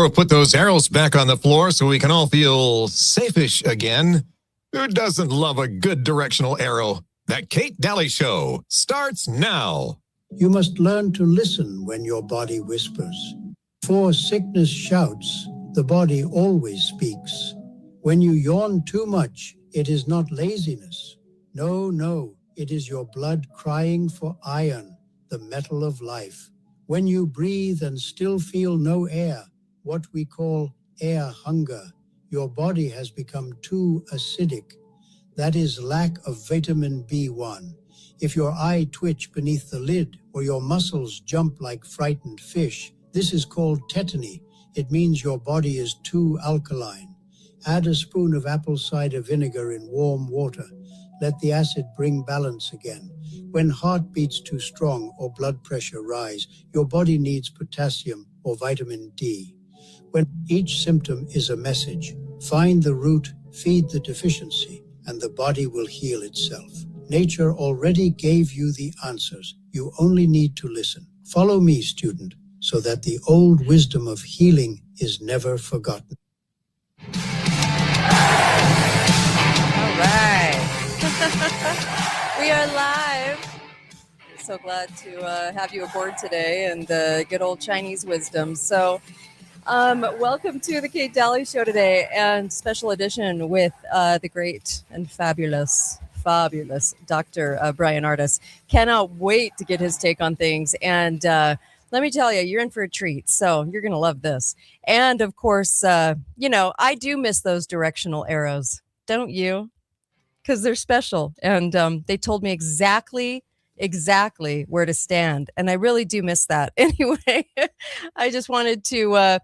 Laura put those arrows back on the floor so we can all feel safe-ish again. Who doesn't love a good directional arrow? That Kate Daly Show starts now. You must learn to listen when your body whispers. Before sickness shouts, the body always speaks. When you yawn too much, it is not laziness. No, it is your blood crying for iron, the metal of life. When you breathe and still feel no air, what we call air hunger, your body has become too acidic. That is lack of vitamin B1. If your eye twitch beneath the lid or your muscles jump like frightened fish, this is called tetany. It means your body is too alkaline. Add a spoon of apple cider vinegar in warm water. Let the acid bring balance again. When heart beats too strong or blood pressure rise, your body needs potassium or vitamin D. When each symptom is a message, find the root, feed the deficiency, and the body will heal itself. Nature already gave you the answers. You only need to listen. Follow me, student, so that the old wisdom of healing is never forgotten. All right. We are live. So glad to have you aboard today and good old Chinese wisdom. So welcome to the Kate Daly Show today, and special edition with the great and fabulous Dr. Bryan Ardis. Cannot wait to get his take on things. And let me tell you, you're in for a treat. So you're going to love this. And of course, I do miss those directional arrows. Don't you? Because they're special. And they told me exactly where to stand. And I really do miss that. Anyway, I just wanted to,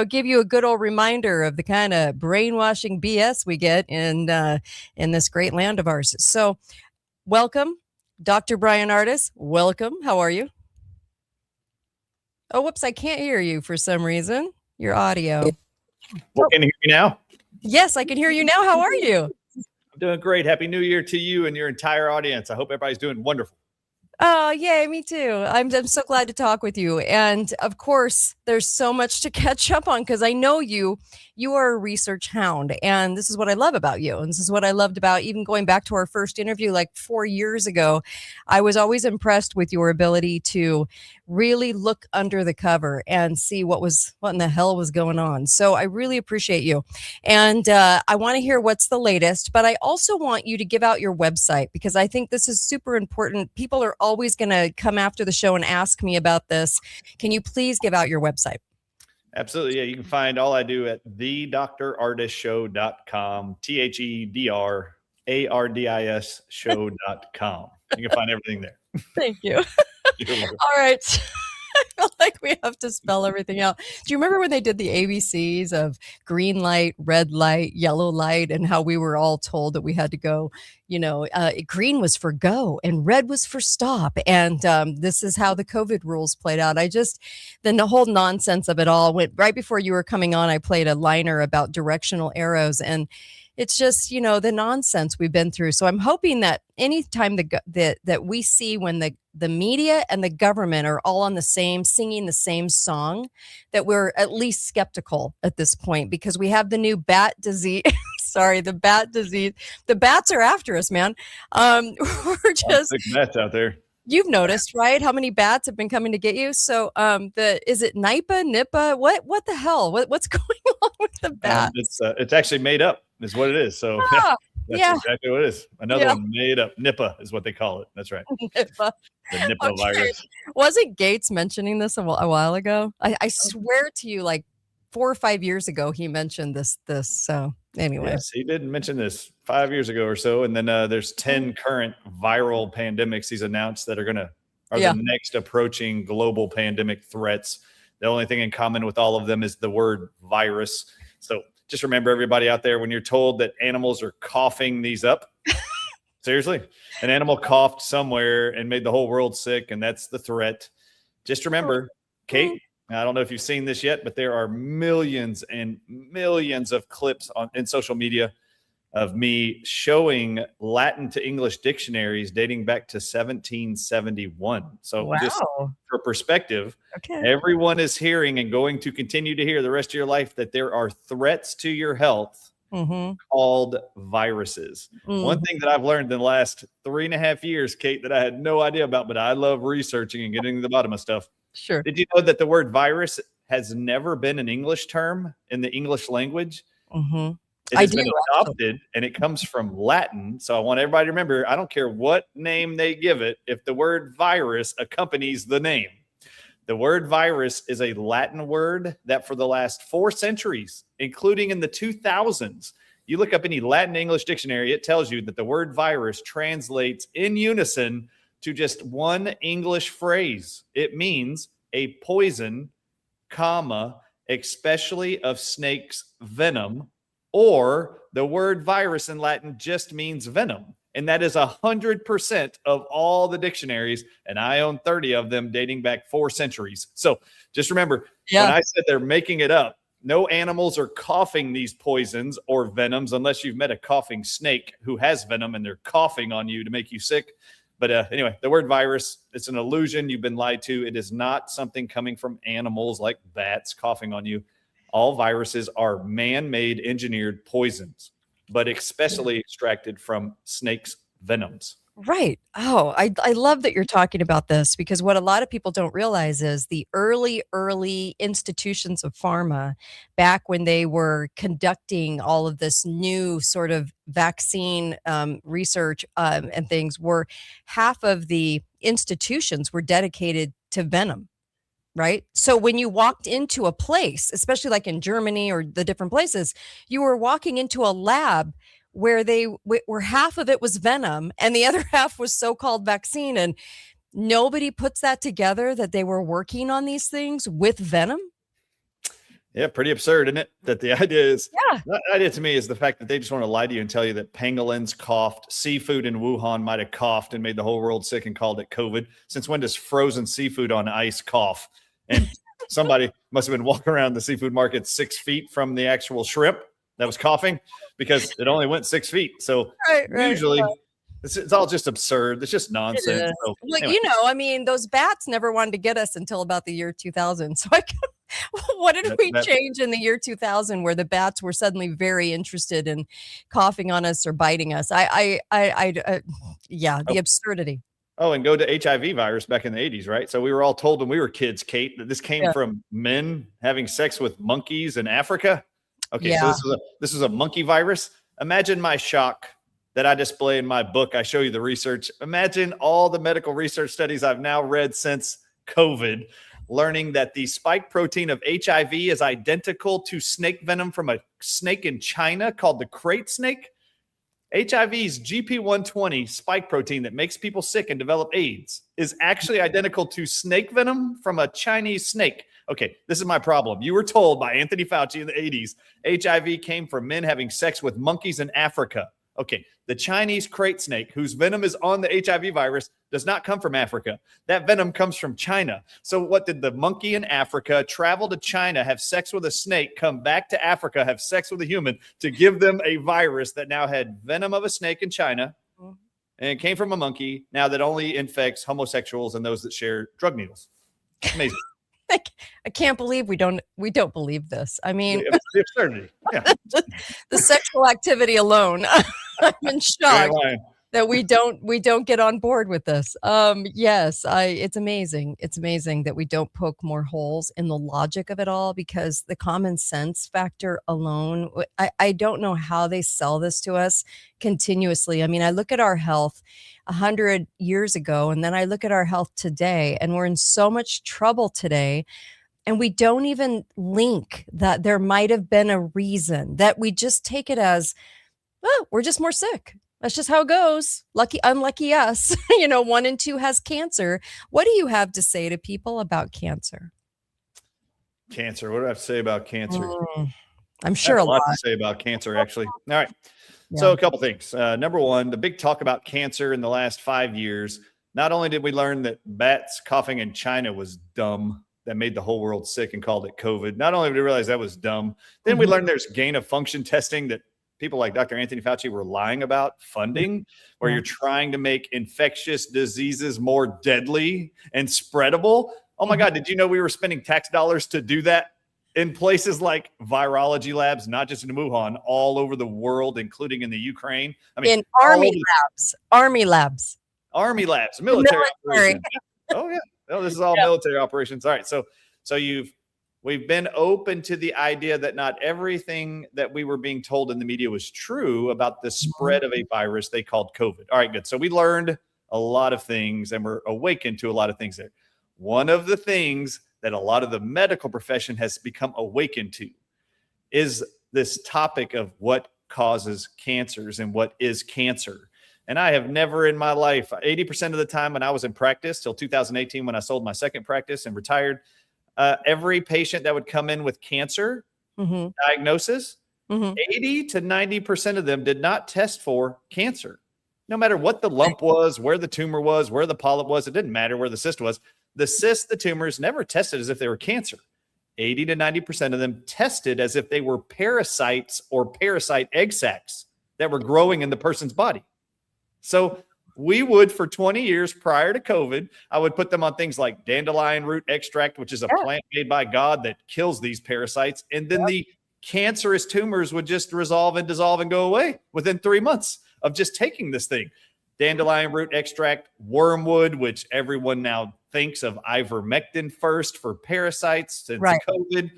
give you a good old reminder of the kind of brainwashing BS we get in this great land of ours. So welcome, Dr. Bryan Ardis. Welcome. How are you? Oh, whoops. I can't hear you for some reason. Your audio. Well, can you hear me now? Yes, I can hear you now. How are you? I'm doing great. Happy New Year to you and your entire audience. I hope everybody's doing wonderful. Oh, yay, me too. I'm so glad to talk with you. And of course, there's so much to catch up on because I know you are a research hound. And this is what I love about you. And this is what I loved about even going back to our first interview like 4 years ago. I was always impressed with your ability to really look under the cover and see what in the hell was going on. So I really appreciate you. And I want to hear what's the latest, but I also want you to give out your website because I think this is super important. People are always going to come after the show and ask me about this. Can you please give out your website? Absolutely. Yeah. You can find all I do at thedrardisshow.com, TheDrardis show.com. You can find everything there. Thank you. All right. I feel like we have to spell everything out. Do you remember when they did the ABCs of green light, red light, yellow light, and how we were all told that we had to go, green was for go and red was for stop. And this is how the COVID rules played out. Then the whole nonsense of it all went right before you were coming on. I played a liner about directional arrows, and it's just, the nonsense we've been through. So I'm hoping that anytime that we see when the media and the government are all on singing the same song, that we're at least skeptical at this point because we have the new bat disease. Sorry, the bat disease. The bats are after us, man. We're just big bats out there. You've noticed, right? How many bats have been coming to get you? So, is it Nipah? What the hell? What's going on with the bats? It's actually made up, is what it is. So that's exactly what it is. Another one made up. Nipah is what they call it. That's right. Nipah. The Nipah virus. Wasn't Gates mentioning this a while ago? I swear to you, like 4 or 5 years ago, he mentioned this. So anyway, yes, he did mention this 5 years ago or so. And then there's 10 current viral pandemics he's announced that are the next approaching global pandemic threats. The only thing in common with all of them is the word virus. So just remember, everybody out there, when you're told that animals are coughing these up, seriously, an animal coughed somewhere and made the whole world sick, and that's the threat. Just remember, Kate, I don't know if you've seen this yet, but there are millions and millions of clips in social media of me showing Latin to English dictionaries dating back to 1771. So just Wow. for perspective, Okay. everyone is hearing and going to continue to hear the rest of your life that there are threats to your health Mm-hmm. called viruses. One thing that I've learned in the last 3.5 years, Kate, that I had no idea about, but I love researching and getting to the bottom of stuff. Sure. Did you know that the word virus has never been an English term in the English language? Mm-hmm. It I has do, been actually. adopted, and it comes from Latin. So I want everybody to remember, I don't care what name they give it, if the word virus accompanies the name. The word virus is a Latin word that for the last 4 centuries, including in the 2000s, you look up any Latin English dictionary, it tells you that the word virus translates in unison to just one English phrase. It means a poison, comma, especially of snakes' venom, or the word virus in Latin just means venom. And that is 100% of all the dictionaries. And I own 30 of them dating back 4 centuries. So just remember, when I said they're making it up, no animals are coughing these poisons or venoms unless you've met a coughing snake who has venom and they're coughing on you to make you sick. But anyway, the word virus, it's an illusion. You've been lied to. It is not something coming from animals like bats coughing on you. All viruses are man-made engineered poisons, but especially extracted from snakes' venoms. Right. Oh, I love that you're talking about this because what a lot of people don't realize is the early institutions of pharma, back when they were conducting all of this new sort of vaccine research and things, were half of the institutions were dedicated to venom. Right. So when you walked into a place, especially like in Germany or the different places, you were walking into a lab where where half of it was venom and the other half was so-called vaccine. And nobody puts that together that they were working on these things with venom. Yeah, pretty absurd, isn't it? That the idea is, Yeah. the idea to me is the fact that they just want to lie to you and tell you that pangolins coughed, seafood in Wuhan might have coughed and made the whole world sick and called it COVID. Since when does frozen seafood on ice cough? And somebody must have been walking around the seafood market 6 feet from the actual shrimp that was coughing because it only went 6 feet. So usually it's all just absurd. It's just nonsense. So, like, anyway. I mean, those bats never wanted to get us until about the year 2000. So what did we change in the year 2000 where the bats were suddenly very interested in coughing on us or biting us? The absurdity. Oh, and go to HIV virus back in the 80s, right? So we were all told when we were kids, Kate, that this came from men having sex with monkeys in Africa. Okay, so this is a monkey virus. Imagine my shock that I display in my book. I show you the research. Imagine all the medical research studies I've now read since COVID, learning that the spike protein of HIV is identical to snake venom from a snake in China called the crate snake. HIV's GP120 spike protein that makes people sick and develop AIDS is actually identical to snake venom from a Chinese snake. Okay, this is my problem. You were told by Anthony Fauci in the 80s, HIV came from men having sex with monkeys in Africa. Okay, the Chinese crate snake, whose venom is on the HIV virus, does not come from Africa. That venom comes from China. So what did the monkey in Africa travel to China, have sex with a snake, come back to Africa, have sex with a human to give them a virus that now had venom of a snake in China and it came from a monkey now that only infects homosexuals and those that share drug needles? Amazing. I can't believe we don't believe this. I mean, the absurdity. Yeah. the sexual activity alone. I'm in shock that we don't get on board with this. It's amazing. It's amazing that we don't poke more holes in the logic of it all because the common sense factor alone, I don't know how they sell this to us continuously. I mean, I look at our health 100 years ago, and then I look at our health today, and we're in so much trouble today. And we don't even link that there might have been a reason, that we just take it as, well, we're just more sick. That's just how it goes. Unlucky us. 1 in 2 has cancer. What do you have to say to people about cancer? Cancer. What do I have to say about cancer? I'm sure a lot to say about cancer, actually. All right. Yeah. So a couple things. Number one, the big talk about cancer in the last 5 years. Not only did we learn that bats coughing in China was dumb, that made the whole world sick and called it COVID. Not only did we realize that was dumb, then we learned there's gain of function testing that people like Dr. Anthony Fauci were lying about funding, where you're trying to make infectious diseases more deadly and spreadable. Oh my God, did you know we were spending tax dollars to do that in places like virology labs, not just in Wuhan, all over the world, including in the Ukraine? I mean, in army labs, military operations. Oh yeah. Oh, this is all military operations. All right. So we've been open to the idea that not everything that we were being told in the media was true about the spread of a virus they called COVID. All right, good. So we learned a lot of things and we're awakened to a lot of things there. One of the things that a lot of the medical profession has become awakened to is this topic of what causes cancers and what is cancer. And I have never in my life, 80% of the time when I was in practice till 2018, when I sold my second practice and retired, every patient that would come in with cancer diagnosis, 80 to 90% of them did not test for cancer. No matter what the lump was, where the tumor was, where the polyp was, it didn't matter where the cyst was. The cysts, the tumors never tested as if they were cancer. 80 to 90% of them tested as if they were parasites or parasite egg sacs that were growing in the person's body. So we would, for 20 years prior to COVID, I would put them on things like dandelion root extract, which is a plant made by God that kills these parasites. And then the cancerous tumors would just resolve and dissolve and go away within 3 months of just taking this thing. Dandelion root extract, wormwood, which everyone now thinks of ivermectin first for parasites since COVID.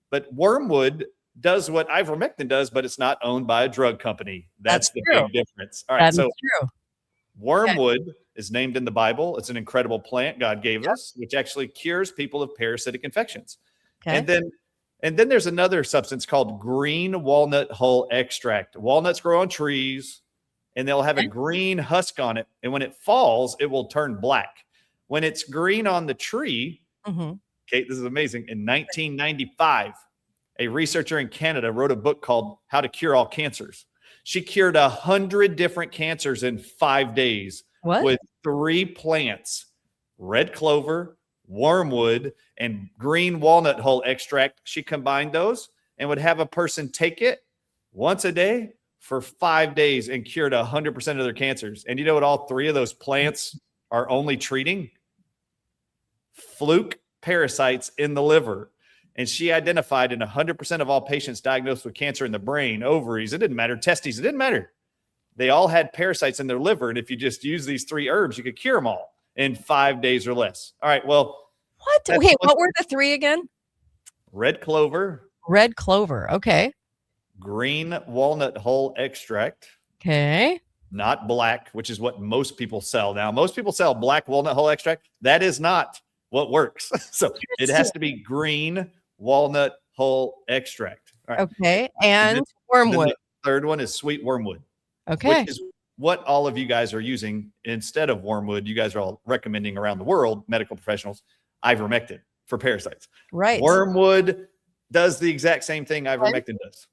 But wormwood does what ivermectin does, but it's not owned by a drug company. That's the big difference. All right. So wormwood is named in the Bible. It's an incredible plant God gave us, which actually cures people of parasitic infections. And then there's another substance called green walnut hull extract. Walnuts grow on trees and they'll have a green husk on it. And when it falls, it will turn black. When it's green on the tree, Kate, this is amazing. In 1995, a researcher in Canada wrote a book called How to Cure All Cancers. She cured 100 different cancers in 5 days with 3 plants: red clover, wormwood, and green walnut hull extract. She combined those and would have a person take it once a day for 5 days and cured 100% of their cancers. And you know what all 3 of those plants are only treating? Fluke parasites in the liver. And she identified in 100% of all patients diagnosed with cancer in the brain, ovaries, it didn't matter, testes, it didn't matter. They all had parasites in their liver. And if you just use these 3 herbs, you could cure them all in 5 days or less. All right, well. Okay, what were the 3 again? Red clover. Okay. Green walnut hull extract. Okay. Not black, which is what most people sell now. Most people sell black walnut hull extract. That is not what works. So it has to be green walnut hull extract. All right. Okay. And wormwood. The third one is sweet wormwood. Okay. Which is what all of you guys are using instead of wormwood. You guys are all recommending around the world, medical professionals, ivermectin for parasites. Right. Wormwood does the exact same thing ivermectin does.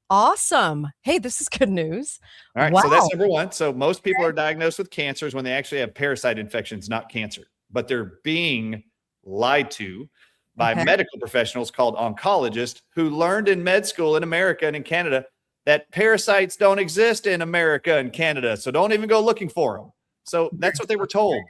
Awesome. Hey, this is good news. All right. So that's number 1. So most people are diagnosed with cancers when they actually have parasite infections, not cancer, but they're being lied to by medical professionals called oncologists who learned in med school in America and in Canada that parasites don't exist in America and Canada. So don't even go looking for them. So that's what they were told.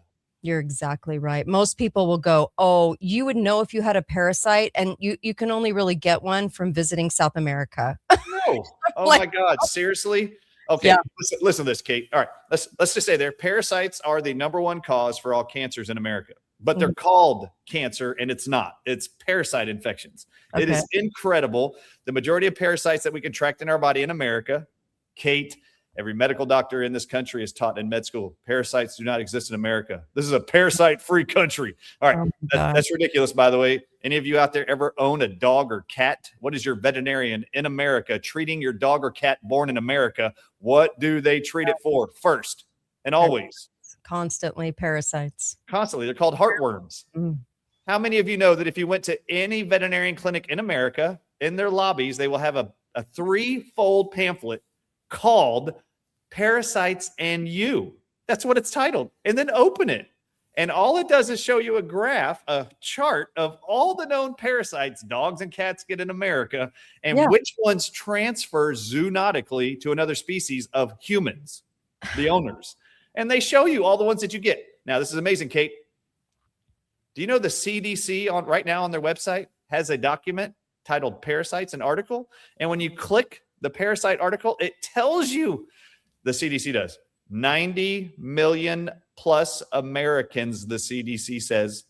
You're exactly right. Most people will go, oh, you would know if you had a parasite, and you can only really get one from visiting South America. No. Oh my God. Seriously? Okay. Yeah. Listen to this, Kate. All right. Let's just say there, parasites are the number 1 cause for all cancers in America, but they're called cancer and it's not. It's parasite infections. It is incredible. The majority of parasites that we contract in our body in America, Kate, every medical doctor in this country is taught in med school, parasites do not exist in America. This is a parasite-free country. All right. That's ridiculous, by the way. Any of you out there ever own a dog or cat? What is your veterinarian in America treating your dog or cat born in America? What do they treat it for first and always? Constantly parasites. Constantly. They're called heartworms. How many of you know that if you went to any veterinarian clinic in America, in their lobbies, they will have a 3-fold pamphlet called Parasites and You. That's what it's titled. And then open it. And all it does is show you a graph, a chart of all the known parasites dogs and cats get in America and which ones transfer zoonotically to another species of humans, the owners. And they show you all the ones that you get. Now, this is amazing, Kate. Do you know the CDC right now on their website has a document titled Parasites, an article? And when you click the parasite article, it tells you, the CDC does, 90 million plus Americans, the CDC says,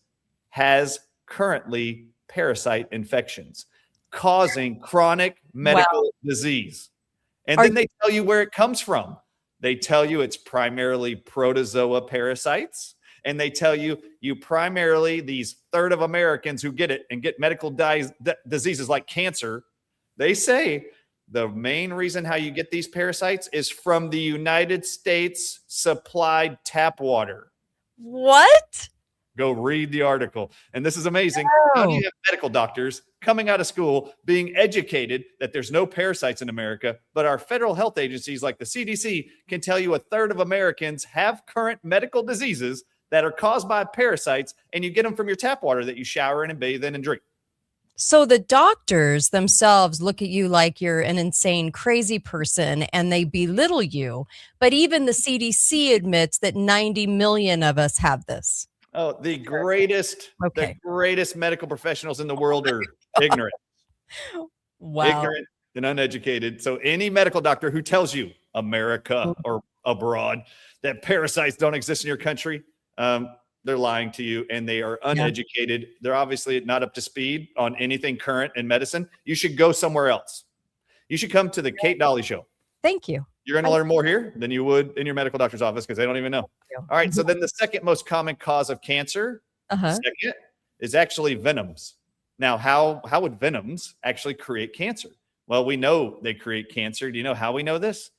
has currently parasite infections causing chronic medical disease. And then they tell you where it comes from. They tell you it's primarily protozoa parasites. And they tell you primarily, these third of Americans who get it and get medical diseases like cancer, they say the main reason how you get these parasites is from the United States supplied tap water. What? Go read the article. And this is amazing. How do you have medical doctors coming out of school being educated that there's no parasites in America, but our federal health agencies like the CDC can tell you a third of Americans have current medical diseases that are caused by parasites, and you get them from your tap water that you shower in and bathe in and drink. So the doctors themselves look at you like you're an insane, crazy person, and they belittle you. But even the CDC admits that 90 million of us have this. Oh, the greatest medical professionals in the world are ignorant. Wow. Ignorant and uneducated. So any medical doctor who tells you America or abroad that parasites don't exist in your country, they're lying to you, and they are uneducated. They're obviously not up to speed on anything current in medicine. You should go somewhere else. You should come to the Kate Dolly Show. Thank you. You're going to learn more here than you would in your medical doctor's office because they don't even know. All right. So then the second most common cause of cancer second is actually venoms. Now, how would venoms actually create cancer? Well, we know they create cancer. Do you know how we know this?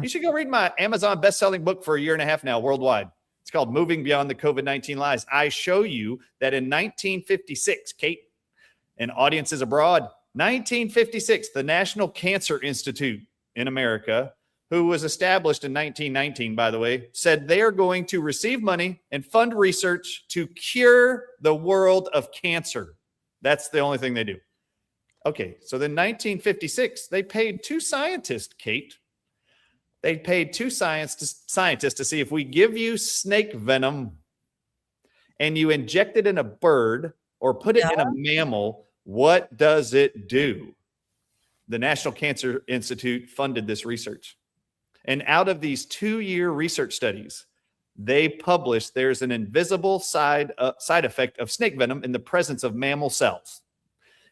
You should go read my Amazon best-selling book for a year and a half now worldwide. It's called Moving Beyond the COVID-19 Lies. I show you that in 1956, Kate, and audiences abroad, 1956, the National Cancer Institute in America, who was established in 1919, by the way, said they are going to receive money and fund research to cure the world of cancer. That's the only thing they do. Okay, so then 1956, they paid two scientists, Kate. They paid two scientists to see if we give you snake venom and you inject it in a bird or put it in a mammal, what does it do? The National Cancer Institute funded this research. And out of these 2-year research studies, they published there's an invisible side effect of snake venom in the presence of mammal cells.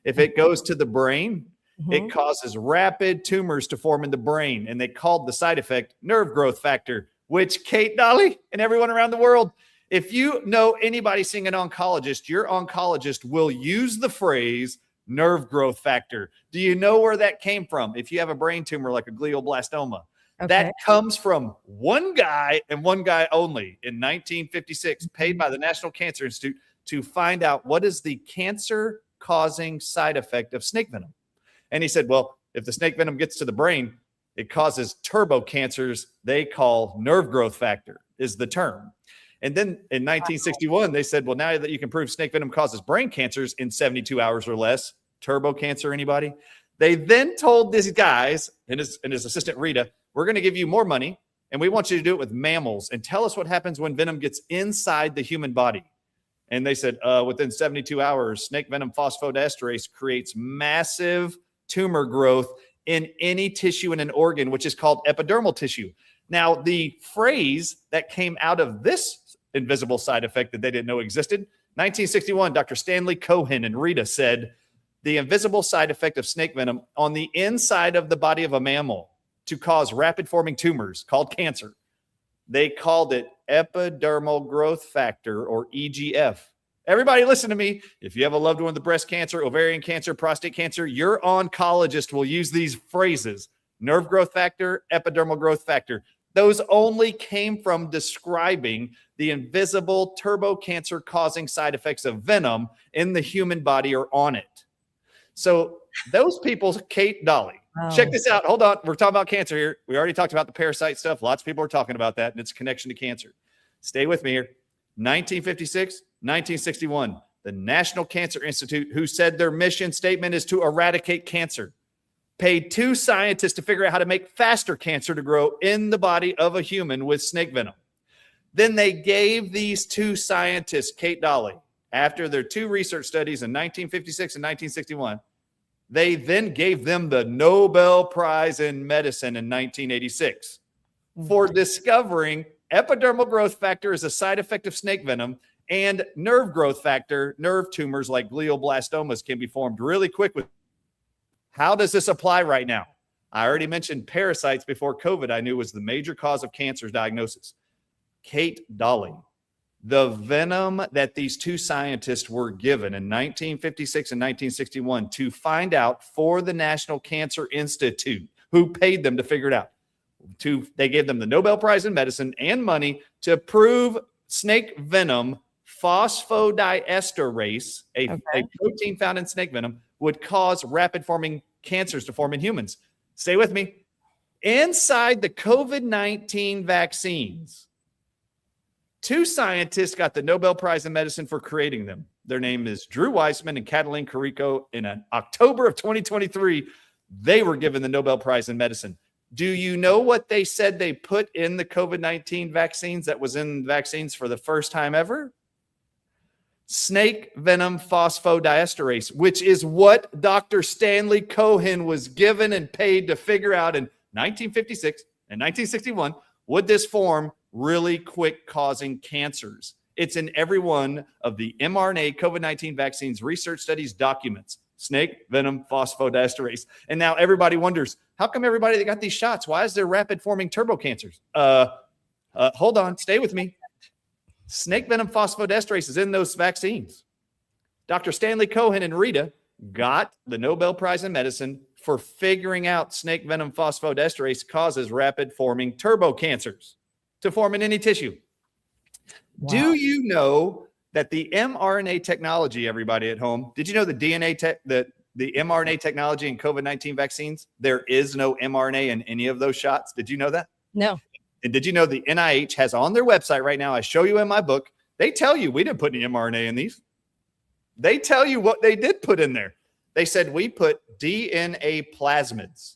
If it goes to the brain, it causes rapid tumors to form in the brain, and they called the side effect nerve growth factor, which Kate Dolly and everyone around the world, if you know anybody seeing an oncologist, your oncologist will use the phrase nerve growth factor. Do you know where that came from? If you have a brain tumor like a glioblastoma, that comes from one guy and one guy only in 1956, paid by the National Cancer Institute to find out what is the cancer-causing side effect of snake venom. And he said, well, if the snake venom gets to the brain, it causes turbo cancers they call nerve growth factor is the term. And then in 1961, they said, well, now that you can prove snake venom causes brain cancers in 72 hours or less, turbo cancer, anybody? They then told these guys and his assistant Rita, we're going to give you more money, and we want you to do it with mammals and tell us what happens when venom gets inside the human body. And they said, within 72 hours, snake venom phosphodiesterase creates massive tumor growth in any tissue in an organ, which is called epidermal tissue. Now, the phrase that came out of this invisible side effect that they didn't know existed, 1961, Dr. Stanley Cohen and Rita said, the invisible side effect of snake venom on the inside of the body of a mammal to cause rapid forming tumors called cancer. They called it epidermal growth factor, or EGF. Everybody listen to me. If you have a loved one with breast cancer, ovarian cancer, prostate cancer, your oncologist will use these phrases: nerve growth factor, epidermal growth factor. Those only came from describing the invisible turbo cancer causing side effects of venom in the human body or on it. So those people, Kate Dolly, check this out. Hold on. We're talking about cancer here. We already talked about the parasite stuff. Lots of people are talking about that and its connection to cancer. Stay with me here. 1956, 1961, the National Cancer Institute, who said their mission statement is to eradicate cancer, paid 2 scientists to figure out how to make faster cancer to grow in the body of a human with snake venom. Then they gave these 2 scientists, Kate Dolly, after their 2 research studies in 1956 and 1961, they then gave them the Nobel Prize in Medicine in 1986 for discovering epidermal growth factor as a side effect of snake venom, and nerve growth factor. Nerve tumors like glioblastomas can be formed really quick with. How does this apply right now? I already mentioned parasites before COVID. I knew was the major cause of cancer diagnosis. Kate Dolly, the venom that these 2 scientists were given in 1956 and 1961 to find out for the National Cancer Institute, who paid them to figure it out. They gave them the Nobel Prize in Medicine and money to prove snake venom phosphodiesterase, a protein found in snake venom, would cause rapid forming cancers to form in humans. Stay with me. Inside the COVID-19 vaccines, 2 scientists got the Nobel Prize in Medicine for creating them. Their name is Drew Weissman and Catalin Carrico. In October of 2023, they were given the Nobel Prize in Medicine. Do you know what they said they put in the COVID-19 vaccines that was in vaccines for the first time ever? Snake venom phosphodiesterase, which is what Dr. Stanley Cohen was given and paid to figure out in 1956 and 1961. Would this form really quick causing cancers? It's in every one of the mRNA COVID-19 vaccines research studies documents. Snake venom phosphodiesterase. And now everybody wonders, how come everybody that got these shots, why is there rapid forming turbo cancers? Hold on, stay with me. Snake venom phosphodiesterase is in those vaccines. Dr. Stanley Cohen and Rita got the Nobel Prize in Medicine for figuring out snake venom phosphodiesterase causes rapid forming turbo cancers to form in any tissue. Wow. Do you know that the mRNA technology, everybody at home, did you know the the mRNA technology in COVID-19 vaccines, there is no mRNA in any of those shots? Did you know that? No. And did you know the NIH has on their website right now, I show you in my book, they tell you we didn't put any mRNA in these. They tell you what they did put in there. They said we put DNA plasmids,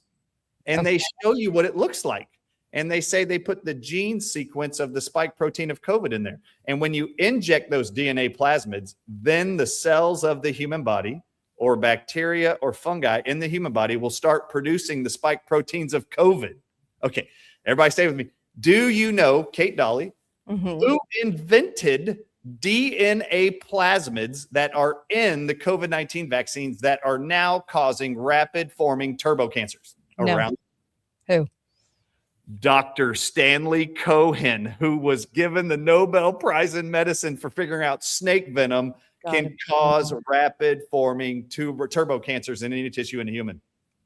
and they show you what it looks like. And they say they put the gene sequence of the spike protein of COVID in there. And when you inject those DNA plasmids, then the cells of the human body or bacteria or fungi in the human body will start producing the spike proteins of COVID. Okay, everybody stay with me. Do you know, Kate Dolly, who invented DNA plasmids that are in the COVID-19 vaccines that are now causing rapid forming turbo cancers around? Who? Dr. Stanley Cohen, who was given the Nobel Prize in Medicine for figuring out snake venom can cause rapid forming turbo cancers in any tissue in a human.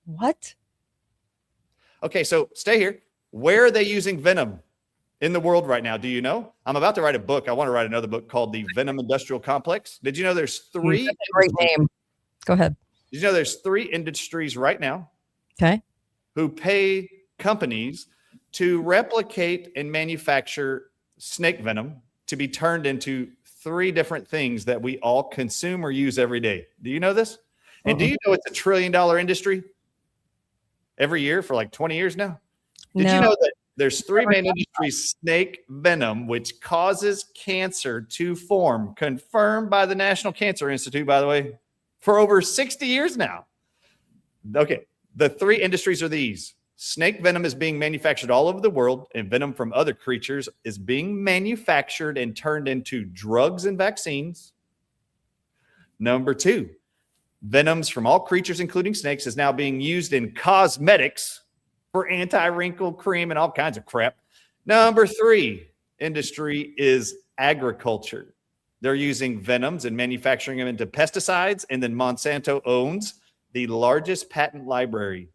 What? Okay, so stay here. Where are they using venom in the world right now? Do you know? I'm about to write a book. I want to write another book called The Venom Industrial Complex. Did you know there's 3? That's a great name. Go ahead. Did you know there's 3 industries right now who pay companies to replicate and manufacture snake venom to be turned into 3 different things that we all consume or use every day? Do you know this? And do you know it's $1 trillion industry every year for like 20 years now? Did you know that there's 3 main industries? Snake venom, which causes cancer to form, confirmed by the National Cancer Institute, by the way, for over 60 years now. Okay, the 3 industries are these. Snake venom is being manufactured all over the world, and venom from other creatures is being manufactured and turned into drugs and vaccines. Number 2, venoms from all creatures, including snakes, is now being used in cosmetics for anti-wrinkle cream and all kinds of crap. Number 3 industry is agriculture. They're using venoms and manufacturing them into pesticides, and then Monsanto owns the largest patent library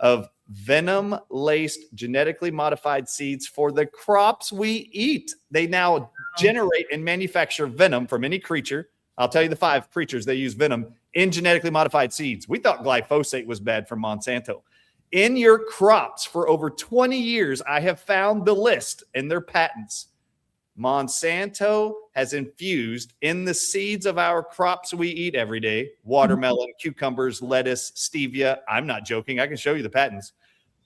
of venom-laced, genetically modified seeds for the crops we eat. They now generate and manufacture venom from any creature. I'll tell you the 5 creatures they use venom in genetically modified seeds. We thought glyphosate was bad from Monsanto. In your crops for over 20 years, I have found the list and their patents. Monsanto has infused in the seeds of our crops we eat every day, watermelon, cucumbers, lettuce, stevia. I'm not joking. I can show you the patents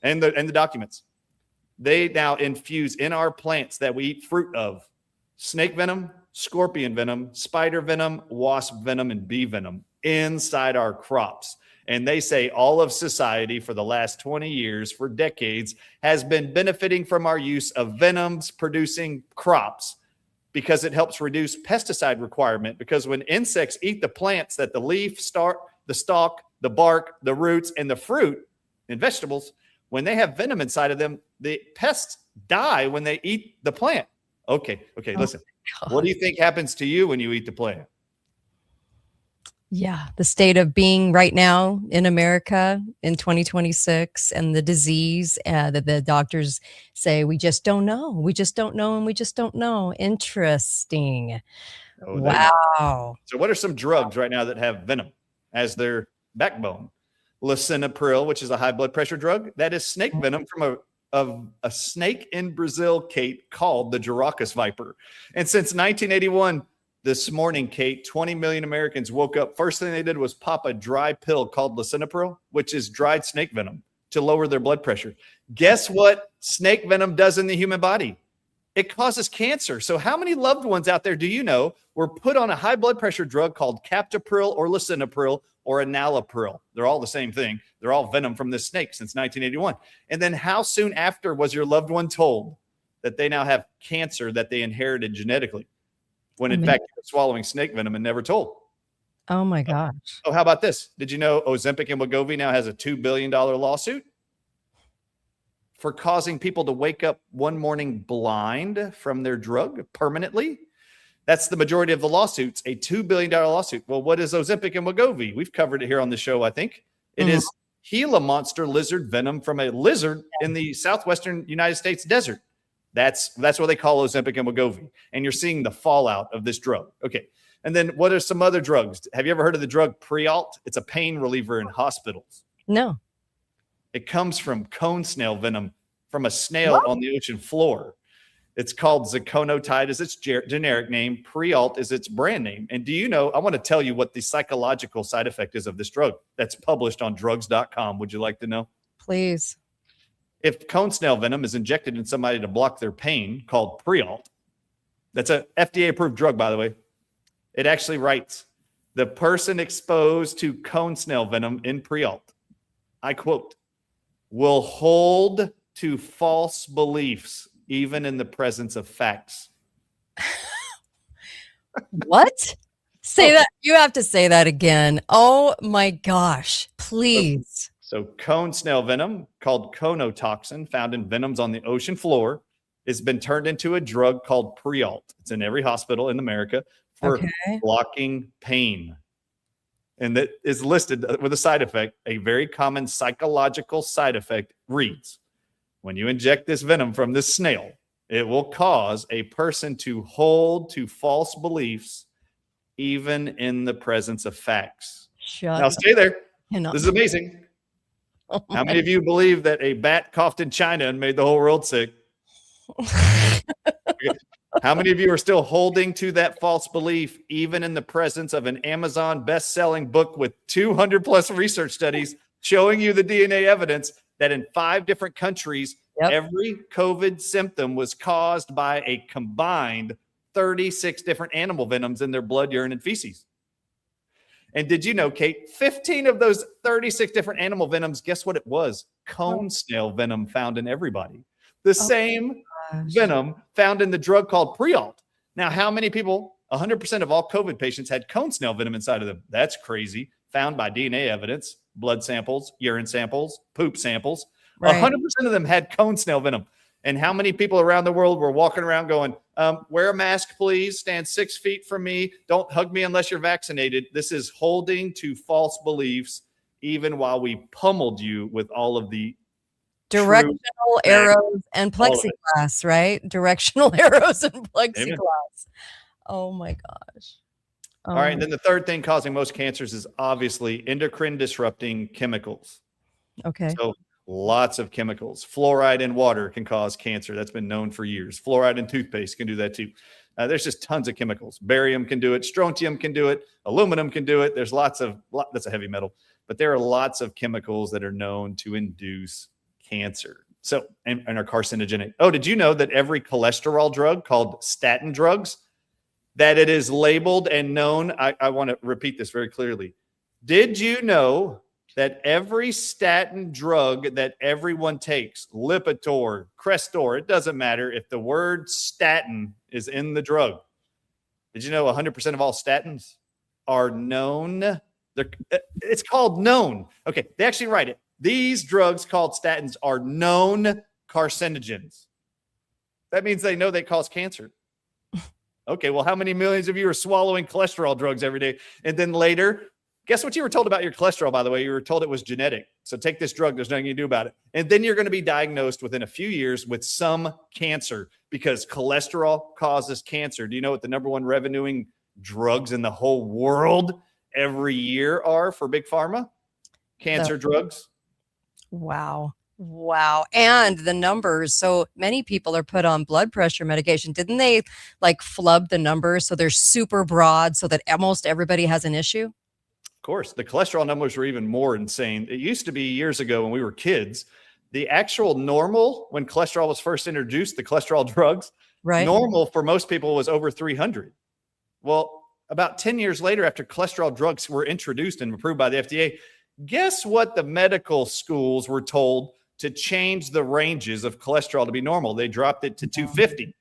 and the documents. They now infuse in our plants that we eat fruit of snake venom, scorpion venom, spider venom, wasp venom, and bee venom inside our crops. And they say all of society for the last 20 years, for decades, has been benefiting from our use of venoms producing crops because it helps reduce pesticide requirement. Because when insects eat the plants that the leaf, the stalk, the bark, the roots, and the fruit and vegetables, when they have venom inside of them, the pests die when they eat the plant. Okay, listen. What do you think happens to you when you eat the plant? Yeah, the state of being right now in America in 2026 and the disease that the doctors say we just don't know. We just don't know and we just don't know. Interesting. Oh, wow. So what are some drugs right now that have venom as their backbone? Lisinopril, which is a high blood pressure drug. That is snake venom from a snake in Brazil, Kate, called the Jaracus viper. And since 1981, this morning, Kate, 20 million Americans woke up. First thing they did was pop a dry pill called lisinopril, which is dried snake venom, to lower their blood pressure. Guess what snake venom does in the human body? It causes cancer. So how many loved ones out there do you know were put on a high blood pressure drug called captopril or lisinopril or enalapril? They're all the same thing. They're all venom from this snake since 1981. And then how soon after was your loved one told that they now have cancer that they inherited genetically? When in fact, you were swallowing snake venom and never told. Oh my gosh. Oh, how about this? Did you know Ozempic and Wegovy now has a $2 billion lawsuit for causing people to wake up one morning blind from their drug permanently? That's the majority of the lawsuits, a $2 billion lawsuit. Well, what is Ozempic and Wegovy? We've covered it here on the show, I think. It is Gila monster lizard venom from a lizard in the southwestern United States desert. That's what they call Ozempic and Wegovy. And you're seeing the fallout of this drug. Okay. And then what are some other drugs? Have you ever heard of the drug Prialt? It's a pain reliever in hospitals. No. It comes from cone snail venom from a snail on the ocean floor. It's called Zaconotide is its generic name. Prialt is its brand name. And do you know, I want to tell you what the psychological side effect is of this drug that's published on drugs.com. Would you like to know? Please. If cone snail venom is injected in somebody to block their pain, called Prialt, that's a FDA-approved drug, by the way. It actually writes, the person exposed to cone snail venom in Prialt, I quote, will hold to false beliefs even in the presence of facts. What? Say that. You have to say that again. Oh my gosh. Please. So cone snail venom, called conotoxin, found in venoms on the ocean floor, has been turned into a drug called Prialt. It's in every hospital in America for blocking pain. And that is listed with a side effect. A very common psychological side effect reads, when you inject this venom from this snail, it will cause a person to hold to false beliefs even in the presence of facts. Now stay there. This is amazing. How many of you believe that a bat coughed in China and made the whole world sick? How many of you are still holding to that false belief, even in the presence of an Amazon best-selling book with 200 plus research studies showing you the DNA evidence that in 5 different countries, every COVID symptom was caused by a combined 36 different animal venoms in their blood, urine, and feces? And did you know, Kate, 15 of those 36 different animal venoms, guess what it was? Cone snail venom found in everybody. The same venom found in the drug called Prialt. Now, how many people, 100% of all COVID patients had cone snail venom inside of them? That's crazy. Found by DNA evidence, blood samples, urine samples, poop samples. 100% of them had cone snail venom. And how many people around the world were walking around going, wear a mask, please. Stand 6 feet from me. Don't hug me unless you're vaccinated. This is holding to false beliefs, even while we pummeled you with all of the directional arrows and plexiglass, right? Directional arrows and plexiglass. Oh my gosh. All right. And then the third thing causing most cancers is obviously endocrine disrupting chemicals. Okay. So Lots of chemicals. Fluoride in water can cause cancer. That's been known for years. Fluoride in toothpaste can do that too. There's just tons of chemicals. Barium can do it. Strontium can do it. Aluminum can do it. There's that's a heavy metal, but there are lots of chemicals that are known to induce cancer. So, and are carcinogenic. Oh, did you know that every cholesterol drug called statin drugs, that it is labeled and known? I want to repeat this very clearly. Did you know that every statin drug that everyone takes, Lipitor, Crestor, it doesn't matter if the word statin is in the drug. Did you know 100% of all statins are known? It's called known. Okay, they actually write it. These drugs called statins are known carcinogens. That means they know they cause cancer. Okay, well, how many millions of you are swallowing cholesterol drugs every day? And then later, guess what you were told about your cholesterol, by the way? You were told it was genetic. So take this drug. There's nothing you can do about it. And then you're going to be diagnosed within a few years with some cancer because cholesterol causes cancer. Do you know what the number one revenuing drugs in the whole world every year are for Big Pharma? Cancer drugs. Wow. Wow. And the numbers. So many people are put on blood pressure medication. Didn't they like flub the numbers so they're super broad so that almost everybody has an issue? Of course, the cholesterol numbers were even more insane. It used to be years ago when we were kids, the actual normal, when cholesterol was first introduced, the cholesterol drugs, right? Normal for most people was over 300. Well, about 10 years later, after cholesterol drugs were introduced and approved by the FDA, guess what the medical schools were told to change the ranges of cholesterol to be normal? They dropped it to 250.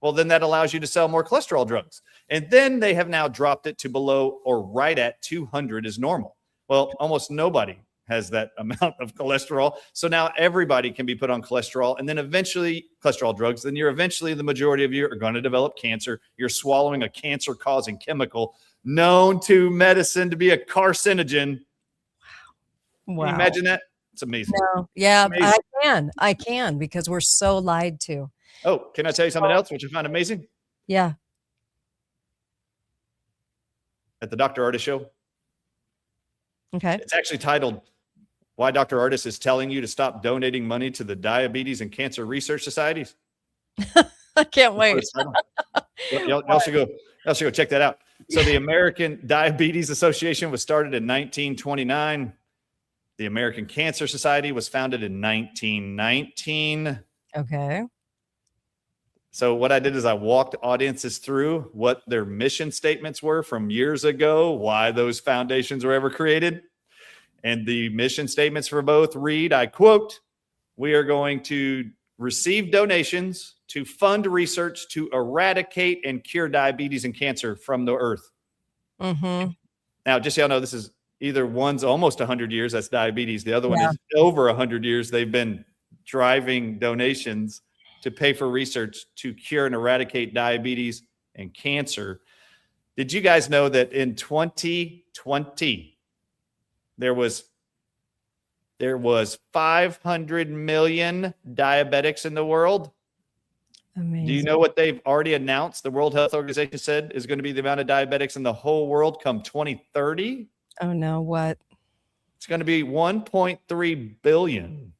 Well, then that allows you to sell more cholesterol drugs. And then they have now dropped it to below or right at 200 is normal. Well, almost nobody has that amount of cholesterol. So now everybody can be put on cholesterol and then eventually cholesterol drugs. Then the majority of you are going to develop cancer. You're swallowing a cancer causing chemical known to medicine to be a carcinogen. Wow. Can you imagine that? It's amazing. No. Yeah, amazing. I can because we're so lied to. Oh, can I tell you something else, which I find amazing? Yeah. At the Dr. Ardis show. Okay. It's actually titled, Why Dr. Ardis is Telling You to Stop Donating Money to the Diabetes and Cancer Research Societies. I can't wait. Y'all should go check that out. So the American Diabetes Association was started in 1929. The American Cancer Society was founded in 1919. Okay. So what I did is I walked audiences through what their mission statements were from years ago, why those foundations were ever created. And the mission statements for both read, I quote, "We are going to receive donations to fund research to eradicate and cure diabetes and cancer from the earth." Mm-hmm. Now, just so y'all know, this is either one's almost 100 years, that's diabetes. The other one is over 100 years. They've been driving donations to pay for research to cure and eradicate diabetes and cancer. Did you guys know that in 2020, there was 500 million diabetics in the world? Amazing. Do you know what they've already announced? The World Health Organization said is going to be the amount of diabetics in the whole world come 2030. Oh no, what? It's going to be 1.3 billion.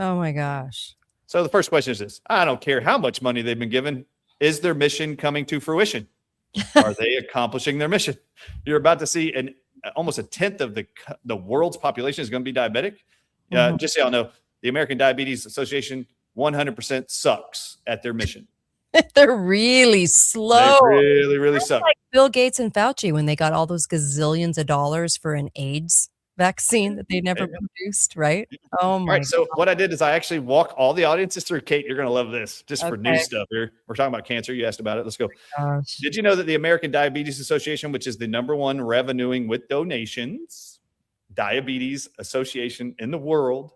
Oh my gosh. So the first question is this. I don't care how much money they've been given. Is their mission coming to fruition? Are they accomplishing their mission? You're about to see almost a tenth of the world's population is going to be diabetic. Mm-hmm. Just so y'all know, the American Diabetes Association 100% sucks at their mission. They're really slow. They really, really suck. Like Bill Gates and Fauci when they got all those gazillions of dollars for an AIDS vaccine that they never produced, right? Oh my! All right, so what I did is I actually walk all the audiences through. Kate, you're going to love this. Just for new stuff here. We're talking about cancer. You asked about it. Let's go. Gosh. Did you know that the American Diabetes Association, which is the number one revenuing with donations, diabetes association in the world,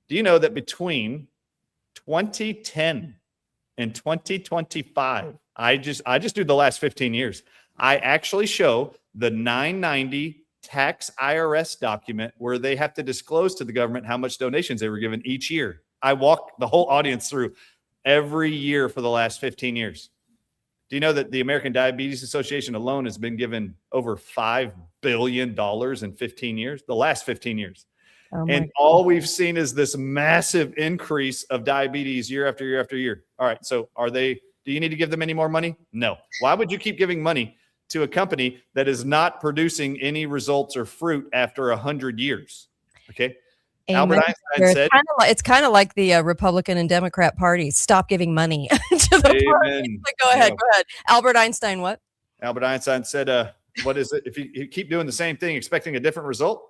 do you know that between 2010 and 2025, I just do the last 15 years, I actually show the 990 tax IRS document where they have to disclose to the government how much donations they were given each year. I walk the whole audience through every year for the last 15 years. Do you know that the American Diabetes Association alone has been given over $5 billion in 15 years, the last 15 years? Oh And all we've seen is this massive increase of diabetes year after year after year. All right. So do you need to give them any more money? No. Why would you keep giving money to a company that is not producing any results or fruit after 100 years? Okay. Amen. Albert Einstein said, it's kind of like the Republican and Democrat parties. Stop giving money to the parties. Like, go ahead. Albert Einstein, what? Albert Einstein said, what is it? If you keep doing the same thing, expecting a different result,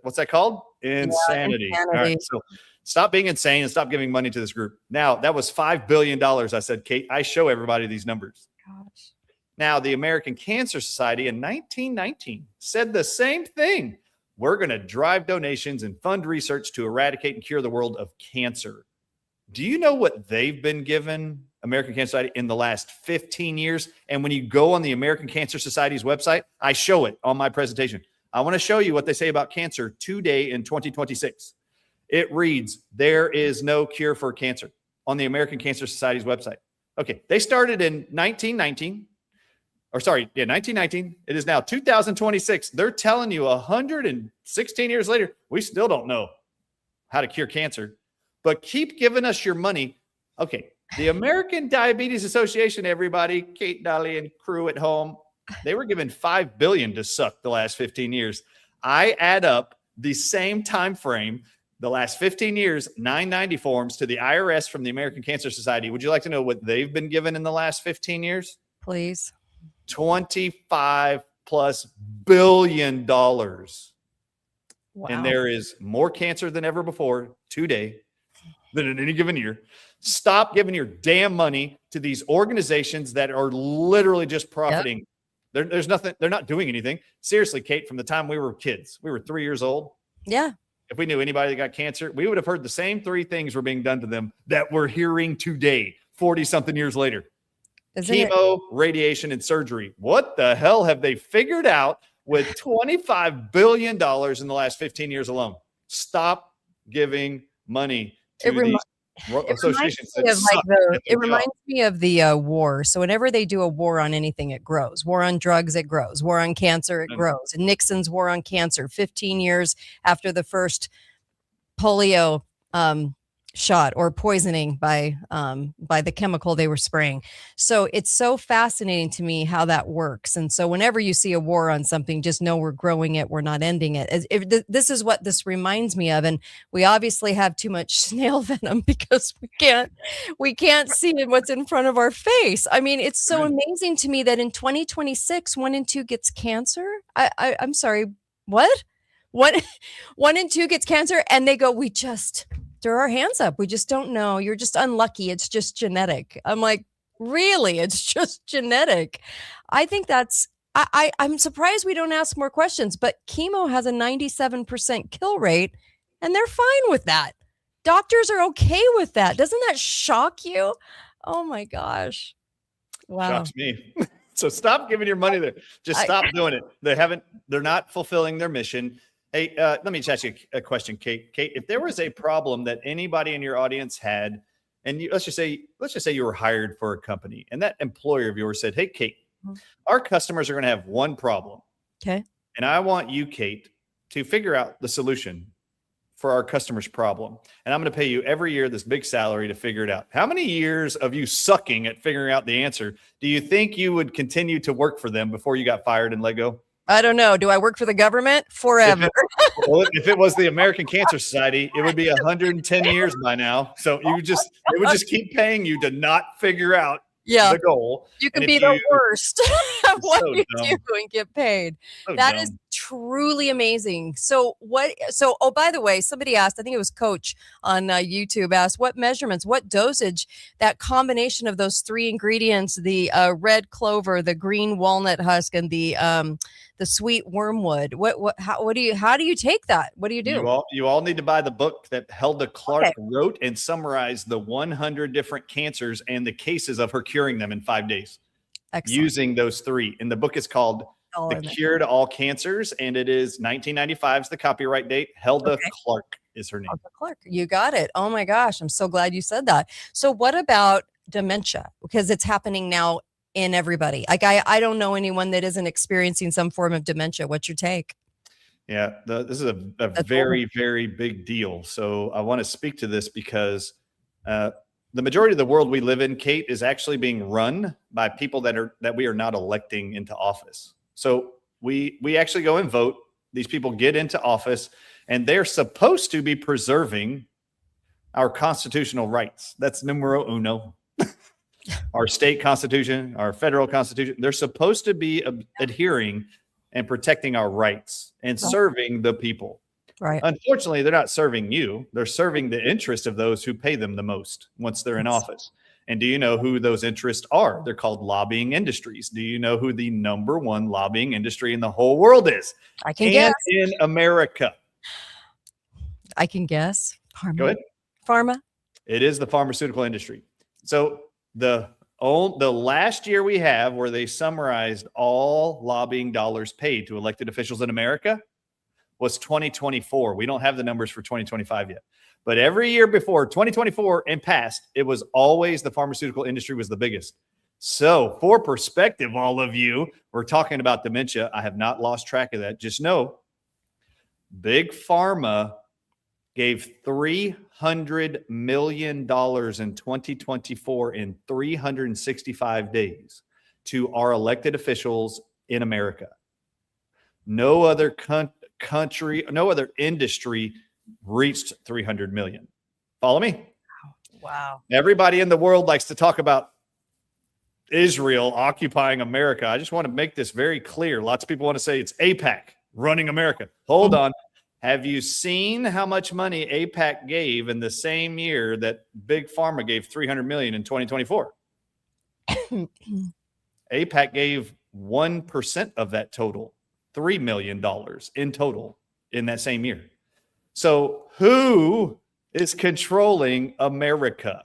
what's that called? Insanity. Yeah, insanity. All right, so stop being insane and stop giving money to this group. Now, that was $5 billion. I said, Kate, I show everybody these numbers. Gosh. Now, the American Cancer Society in 1919 said the same thing. We're going to drive donations and fund research to eradicate and cure the world of cancer. Do you know what they've been given, American Cancer Society, in the last 15 years? And when you go on the American Cancer Society's website, I show it on my presentation. I want to show you what they say about cancer today in 2026. It reads, there is no cure for cancer on the American Cancer Society's website. Okay, they started in 1919. It is now 2026. They're telling you 116 years later, we still don't know how to cure cancer, but keep giving us your money. Okay, the American Diabetes Association, everybody, Kate, Dolly, and crew at home, they were given $5 billion to suck the last 15 years. I add up the same time frame, the last 15 years, 990 forms to the IRS from the American Cancer Society. Would you like to know what they've been given in the last 15 years? Please. $25+ billion. Wow. And there is more cancer than ever before today than in any given year. Stop giving your damn money to these organizations that are literally just profiting. Yep. There's nothing. They're not doing anything. Seriously, Kate, from the time we were kids, we were 3 years old. Yeah. If we knew anybody that got cancer, we would have heard the same 3 things were being done to them that we're hearing today, 40-something years later. Chemo, radiation, and surgery. What the hell have they figured out with $25 billion in the last 15 years alone? Stop giving money to these associations. It reminds me of the war. So whenever they do a war on anything, it grows. War on drugs, it grows. War on cancer, it grows. And Nixon's war on cancer, 15 years after the first polio shot or poisoning by the chemical they were spraying. So it's so fascinating to me how that works. And so whenever you see a war on something, just know we're growing it. We're not ending it. This is what this reminds me of. And we obviously have too much snail venom because we can't see what's in front of our face. I mean, it's so amazing to me that in 2026, 1 in 2 gets cancer. I'm sorry, what? 1 in 2 gets cancer, and they go, we just throw our hands up. We just don't know. You're just unlucky. It's just genetic. I'm like, really? It's just genetic. I think I'm surprised we don't ask more questions, but chemo has a 97% kill rate, and they're fine with that. Doctors are okay with that. Doesn't that shock you? Oh my gosh. Wow. Shocks me. So stop giving your money there. Just stop doing it. They're not fulfilling their mission. Hey, let me just ask you a question, Kate. Kate, if there was a problem that anybody in your audience had, and let's just say you were hired for a company, and that employer of yours said, "Hey, Kate, our customers are going to have one problem. Okay. And I want you, Kate, to figure out the solution for our customer's problem. And I'm going to pay you every year this big salary to figure it out." How many years of you sucking at figuring out the answer do you think you would continue to work for them before you got fired and let go? I don't know. Do I work for the government? Forever. If it was the American Cancer Society, it would be 110 years by now. So it would just keep paying you to not figure out the goal. You can be the worst at what you do and get paid. That is truly amazing. So oh, by the way, somebody asked, I think it was Coach on YouTube asked, what measurements, what dosage, that combination of those 3 ingredients, the red clover, the green walnut husk, and the sweet wormwood. How do you take that? What do you do? You all need to buy the book that Hilda Clark wrote and summarized the 100 different cancers and the cases of her curing them in 5 days. Excellent. Using those 3. And the book is called The Cure to All Cancers, and it is 1995 is the copyright date. Hilda Clark is her name. Hilda Clark. You got it. Oh my gosh. I'm so glad you said that. So what about dementia? Because it's happening now in everybody. Like I don't know anyone that isn't experiencing some form of dementia. What's your take? Yeah, this is a That's very, very big deal. So I want to speak to this because the majority of the world we live in, Kate, is actually being run by people that we are not electing into office. So we actually go and vote. These people get into office, and they're supposed to be preserving our constitutional rights. That's numero uno. Our state constitution, our federal constitution. They're supposed to be adhering and protecting our rights and serving the people. right. Unfortunately, they're not serving you. They're serving the interest of those who pay them the most once they're in office. And do you know who those interests are? They're called lobbying industries. Do you know who the number one lobbying industry in the whole world is? I can guess. In America. I can guess. Pharma. Go ahead. Pharma. It is the pharmaceutical industry. So the last year we have where they summarized all lobbying dollars paid to elected officials in America was 2024. We don't have the numbers for 2025 yet. But every year before 2024 and past, it was always the pharmaceutical industry was the biggest. So for perspective, all of you, we're talking about dementia. I have not lost track of that. Just know Big Pharma gave $300 million in 2024 in 365 days to our elected officials in America. No other country, no other industry reached 300 million. Follow me? Wow. Everybody in the world likes to talk about Israel occupying America. I just want to make this very clear. Lots of people want to say it's AIPAC running America. Hold on. Have you seen how much money AIPAC gave in the same year that Big Pharma gave 300 million in 2024? AIPAC gave 1% of that total, $3 million in total in that same year. So who is controlling America?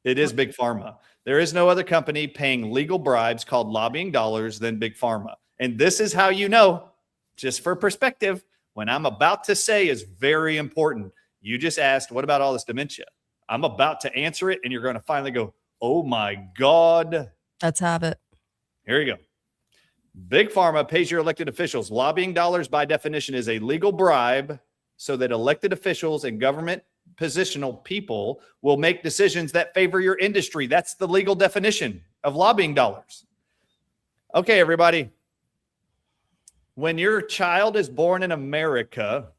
It is Big Pharma. There is no other company paying legal bribes called lobbying dollars than Big Pharma. And this is how you know, just for perspective, when I'm about to say is very important. You just asked, what about all this dementia? I'm about to answer it, and you're going to finally go, oh my God. Let's have it. Here you go. Big Pharma pays your elected officials. Lobbying dollars, by definition, is a legal bribe so that elected officials and government positional people will make decisions that favor your industry. That's the legal definition of lobbying dollars. Okay, everybody. When your child is born in America,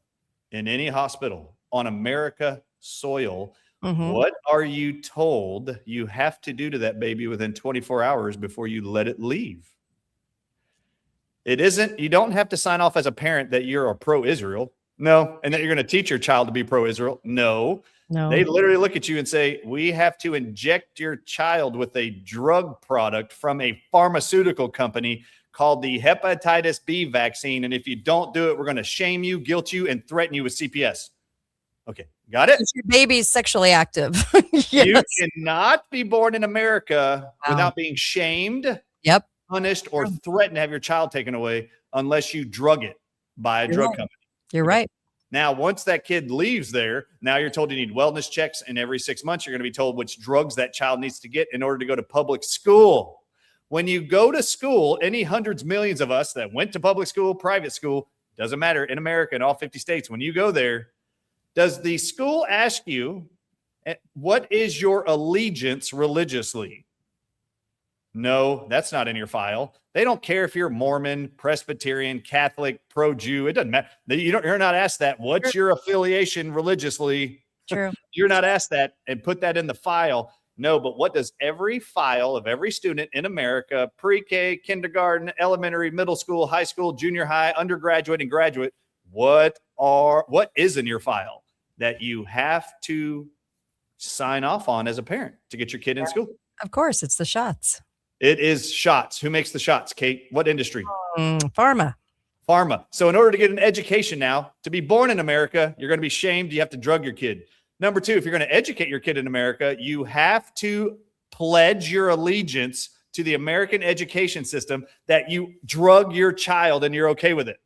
in any hospital, on America soil, what are you told you have to do to that baby within 24 hours before you let it leave? It isn't, you don't have to sign off as a parent that you're a pro-Israel. No. And that you're going to teach your child to be pro-Israel. No. They literally look at you and say, we have to inject your child with a drug product from a pharmaceutical company called the hepatitis B vaccine. And if you don't do it, we're going to shame you, guilt you, and threaten you with CPS. Okay. Got it? Your baby's sexually active. Yes. You cannot be born in America without being shamed, punished, or threatened to have your child taken away unless you drug it by a drug company. You're right. Now, once that kid leaves there, now you're told you need wellness checks, and every 6 months you're going to be told which drugs that child needs to get in order to go to public school. When you go to school, any hundreds, millions of us that went to public school, private school, doesn't matter, in America, in all 50 states, when you go there, does the school ask you, what is your allegiance religiously? No, that's not in your file. They don't care if you're Mormon, Presbyterian, Catholic, pro-Jew. It doesn't matter. You're not asked that. What's your affiliation religiously? True. You're not asked that and put that in the file. No, but what does every file of every student in America, pre-K, kindergarten, elementary, middle school, high school, junior high, undergraduate, and graduate, what is in your file that you have to sign off on as a parent to get your kid in school? Of course, it's the shots. It is shots. Who makes the shots, Kate? What industry? Pharma. Pharma. So in order to get an education now, to be born in America, you're going to be shamed. You have to drug your kid. Number two, if you're going to educate your kid in America, you have to pledge your allegiance to the American education system that you drug your child and you're okay with it.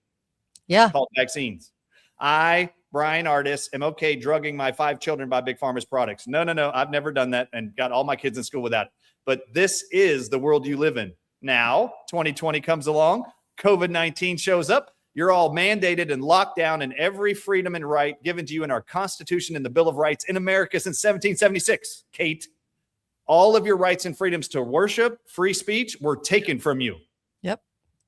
Yeah. It's called vaccines. I, Bryan, Ardis, am okay drugging my 5 children by Big Pharma's products. No. I've never done that and got all my kids in school without it. But this is the world you live in. Now, 2020 comes along. COVID-19 shows up. You're all mandated and locked down in every freedom and right given to you in our Constitution and the Bill of Rights in America since 1776. Kate, all of your rights and freedoms to worship, free speech were taken from you. Yep.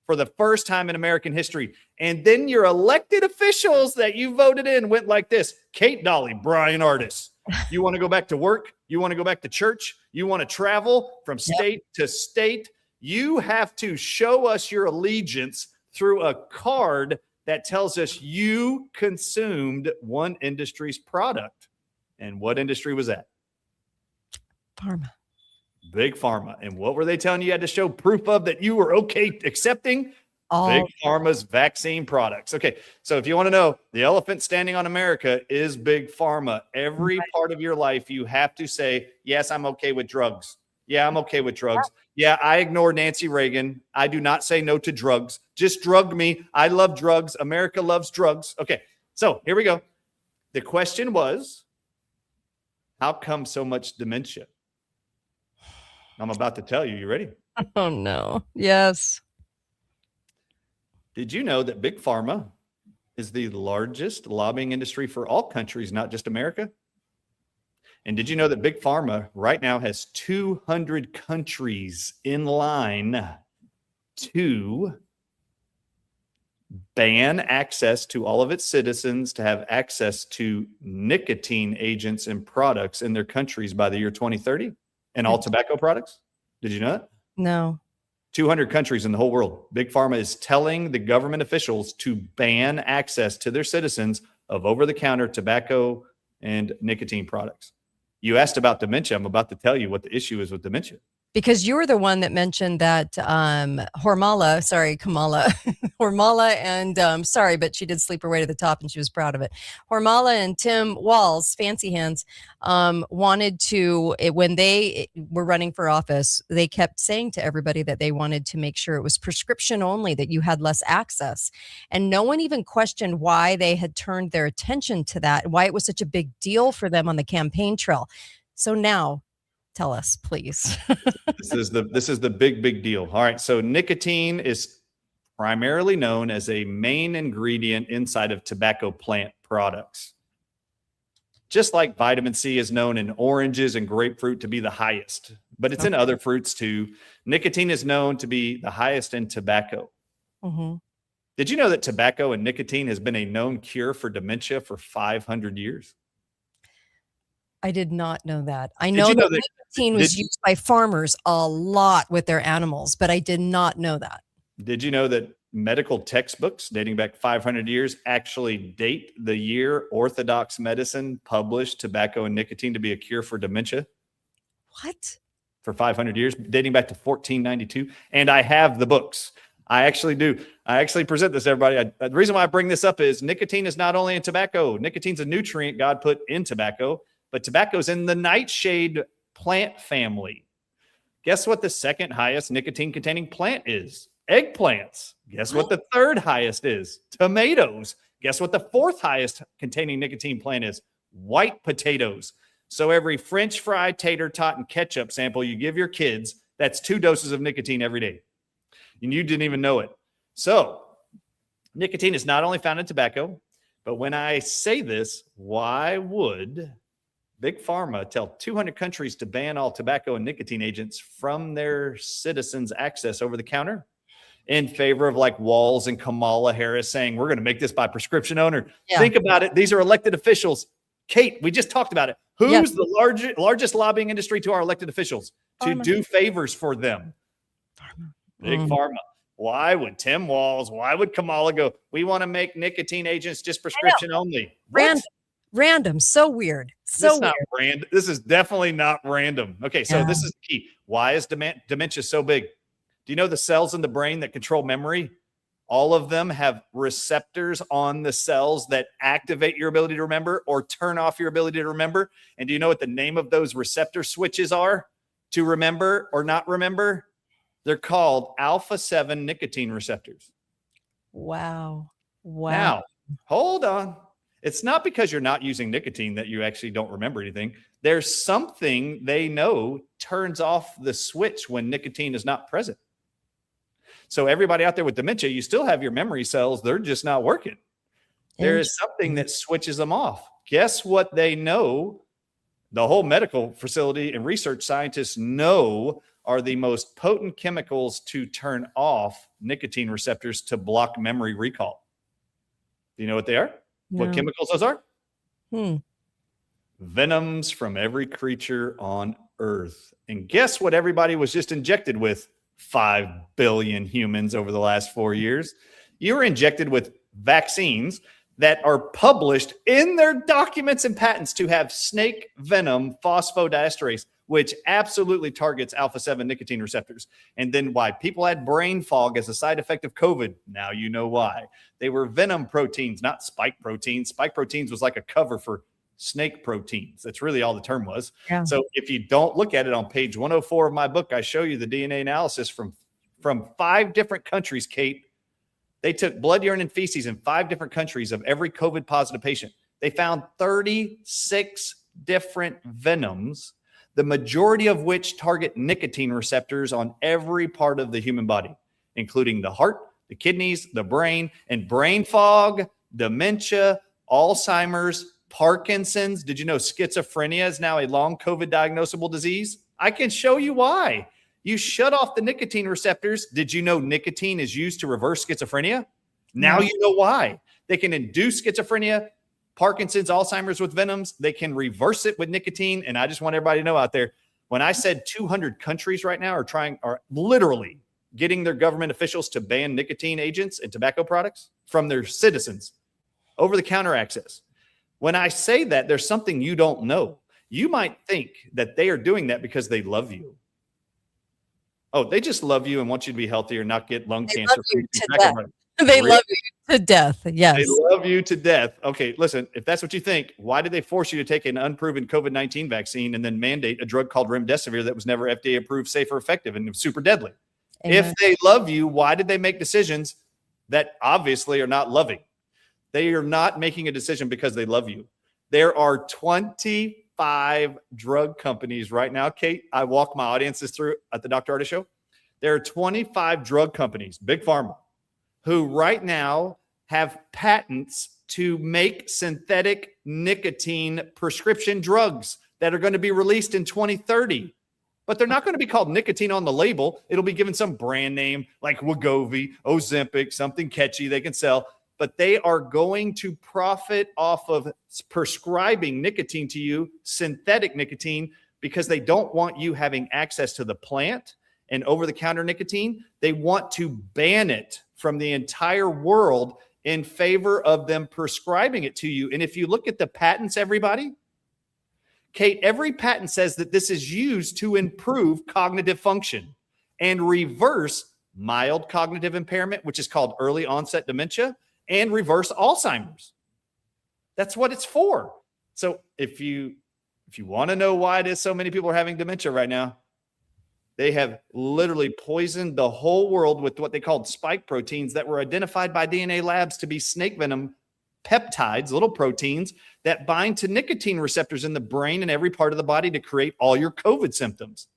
For the first time in American history. And then your elected officials that you voted in went like this. Kate Dolly, Bryan Ardis. You want to go back to work? You want to go back to church? You want to travel from state to state? You have to show us your allegiance through a card that tells us you consumed one industry's product. And what industry was that? Pharma. Big Pharma. And what were they telling you had to show proof of that you were okay accepting? Big Pharma's vaccine products. Okay, so if you want to know, the elephant standing on America is Big Pharma. Every part of your life, you have to say, yes, I'm okay with drugs. Yeah, I'm okay with drugs. Yeah, I ignore Nancy Reagan. I do not say no to drugs. Just drug me. I love drugs. America loves drugs. Okay, so here we go. The question was, how come so much dementia? I'm about to tell you. You ready? Oh, no. Yes. Did you know that Big Pharma is the largest lobbying industry for all countries, not just America? And did you know that Big Pharma right now has 200 countries in line to ban access to all of its citizens to have access to nicotine agents and products in their countries by the year 2030 and all tobacco products? Did you know that? No. 200 countries in the whole world. Big Pharma is telling the government officials to ban access to their citizens of over-the-counter tobacco and nicotine products. You asked about dementia. I'm about to tell you what the issue is with dementia. Because you were the one that mentioned that Kamala, Hormala and sorry, but she did sleep her way to the top and she was proud of it. Hormala and Tim Walz, Fancy Hands, wanted to, when they were running for office, they kept saying to everybody that they wanted to make sure it was prescription only, that you had less access. And no one even questioned why they had turned their attention to that, why it was such a big deal for them on the campaign trail. So now, tell us, please. This is the big deal. All right. So nicotine is primarily known as a main ingredient inside of tobacco plant products. Just like vitamin C is known in oranges and grapefruit to be the highest, but it's in other fruits too. Nicotine is known to be the highest in tobacco. Mm-hmm. Did you know that tobacco and nicotine has been a known cure for dementia for 500 years? I did not know that. I know that nicotine was used by farmers a lot with their animals, but I did not know that. Did you know that medical textbooks dating back 500 years actually date the year orthodox medicine published tobacco and nicotine to be a cure for dementia? What? For 500 years, dating back to 1492. And I have the books. I actually do. I actually present this to everybody. The reason why I bring this up is nicotine is not only in tobacco. Nicotine's a nutrient God put in tobacco. But tobacco's in the nightshade plant family. Guess what the second highest nicotine-containing plant is? Eggplants. Guess what the third highest is? Tomatoes. Guess what the fourth highest containing nicotine plant is? White potatoes. So every French fry, tater tot, and ketchup sample you give your kids, that's 2 doses of nicotine every day. And you didn't even know it. So nicotine is not only found in tobacco, but when I say this, why would Big Pharma tell 200 countries to ban all tobacco and nicotine agents from their citizens' access over the counter in favor of like Walz and Kamala Harris saying, we're going to make this by prescription owner. Yeah. Think about it. These are elected officials. Kate, we just talked about it. Who's the largest lobbying industry to our elected officials? Pharma. To do favors for them. Pharma. Big Pharma. Why would Tim Walz, why would Kamala go, we want to make nicotine agents just prescription only? Random. So weird. So not random. This is definitely not random. Okay, so this is the key. Why is dementia so big? Do you know the cells in the brain that control memory? All of them have receptors on the cells that activate your ability to remember or turn off your ability to remember. And do you know what the name of those receptor switches are to remember or not remember? They're called alpha-7 nicotine receptors. Wow. Now, hold on. It's not because you're not using nicotine that you actually don't remember anything. There's something they know turns off the switch when nicotine is not present. So everybody out there with dementia, you still have your memory cells. They're just not working. There is something that switches them off. Guess what they know? The whole medical facility and research scientists know are the most potent chemicals to turn off nicotine receptors to block memory recall. Do you know what they are? No. What chemicals those are? Venoms from every creature on Earth. And guess what everybody was just injected with? 5 billion humans over the last 4 years. You were injected with vaccines that are published in their documents and patents to have snake venom phosphodiesterase, which absolutely targets alpha-7 nicotine receptors. And then why people had brain fog as a side effect of COVID. Now you know why. They were venom proteins, not spike proteins. Spike proteins was like a cover for snake proteins. That's really all the term was. Yeah. So if you don't look at it on page 104 of my book, I show you the DNA analysis from 5 different countries, Kate. They took blood, urine, and feces in 5 different countries of every COVID positive patient. They found 36 different venoms, the majority of which target nicotine receptors on every part of the human body, including the heart, the kidneys, the brain, and brain fog, dementia, Alzheimer's, Parkinson's. Did you know schizophrenia is now a long COVID diagnosable disease? I can show you why. You shut off the nicotine receptors. Did you know nicotine is used to reverse schizophrenia? Now you know why. They can induce schizophrenia, Parkinson's, Alzheimer's with venoms. They can reverse it with nicotine. And I just want everybody to know out there, when I said 200 countries right now are literally getting their government officials to ban nicotine agents and tobacco products from their citizens, over-the-counter access. When I say that, there's something you don't know. You might think that they are doing that because they love you. Oh, they just love you and want you to be healthy or not get lung cancer. They love you to death. Yes. They love you to death. Okay, listen, if that's what you think, why did they force you to take an unproven COVID-19 vaccine and then mandate a drug called remdesivir that was never FDA approved, safe, or effective and super deadly? Amen. If they love you, why did they make decisions that obviously are not loving? They are not making a decision because they love you. There are 25 drug companies right now. Kate, I walk my audiences through at the Dr. Ardis Show. There are 25 drug companies, big pharma, who right now have patents to make synthetic nicotine prescription drugs that are going to be released in 2030. But they're not going to be called nicotine on the label. It'll be given some brand name like Wegovy, Ozempic, something catchy they can sell. But they are going to profit off of prescribing nicotine to you, synthetic nicotine, because they don't want you having access to the plant and over-the-counter nicotine. They want to ban it from the entire world in favor of them prescribing it to you. And if you look at the patents, everybody, Kate, every patent says that this is used to improve cognitive function and reverse mild cognitive impairment, which is called early onset dementia, and reverse Alzheimer's. That's what it's for. So if you want to know why it is so many people are having dementia right now, they have literally poisoned the whole world with what they called spike proteins that were identified by DNA labs to be snake venom peptides, little proteins that bind to nicotine receptors in the brain and every part of the body to create all your COVID symptoms.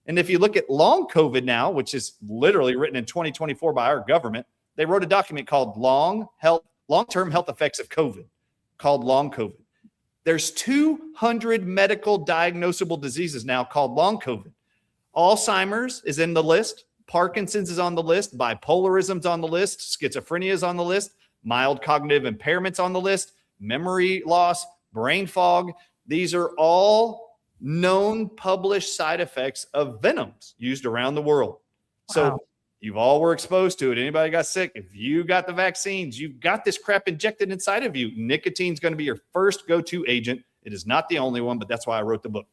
And if you look at long COVID now, which is literally written in 2024 by our government, they wrote a document called Long-Term Health Effects of COVID, called Long COVID. There's 200 medical diagnosable diseases now called long COVID. Alzheimer's is in the list. Parkinson's is on the list. Bipolarism's on the list. Schizophrenia is on the list. Mild cognitive impairment's on the list. Memory loss, brain fog. These are all known published side effects of venoms used around the world. Wow. So you've all were exposed to it. Anybody got sick? If you got the vaccines, you've got this crap injected inside of you. Nicotine's going to be your first go-to agent. It is not the only one, but that's why I wrote the book.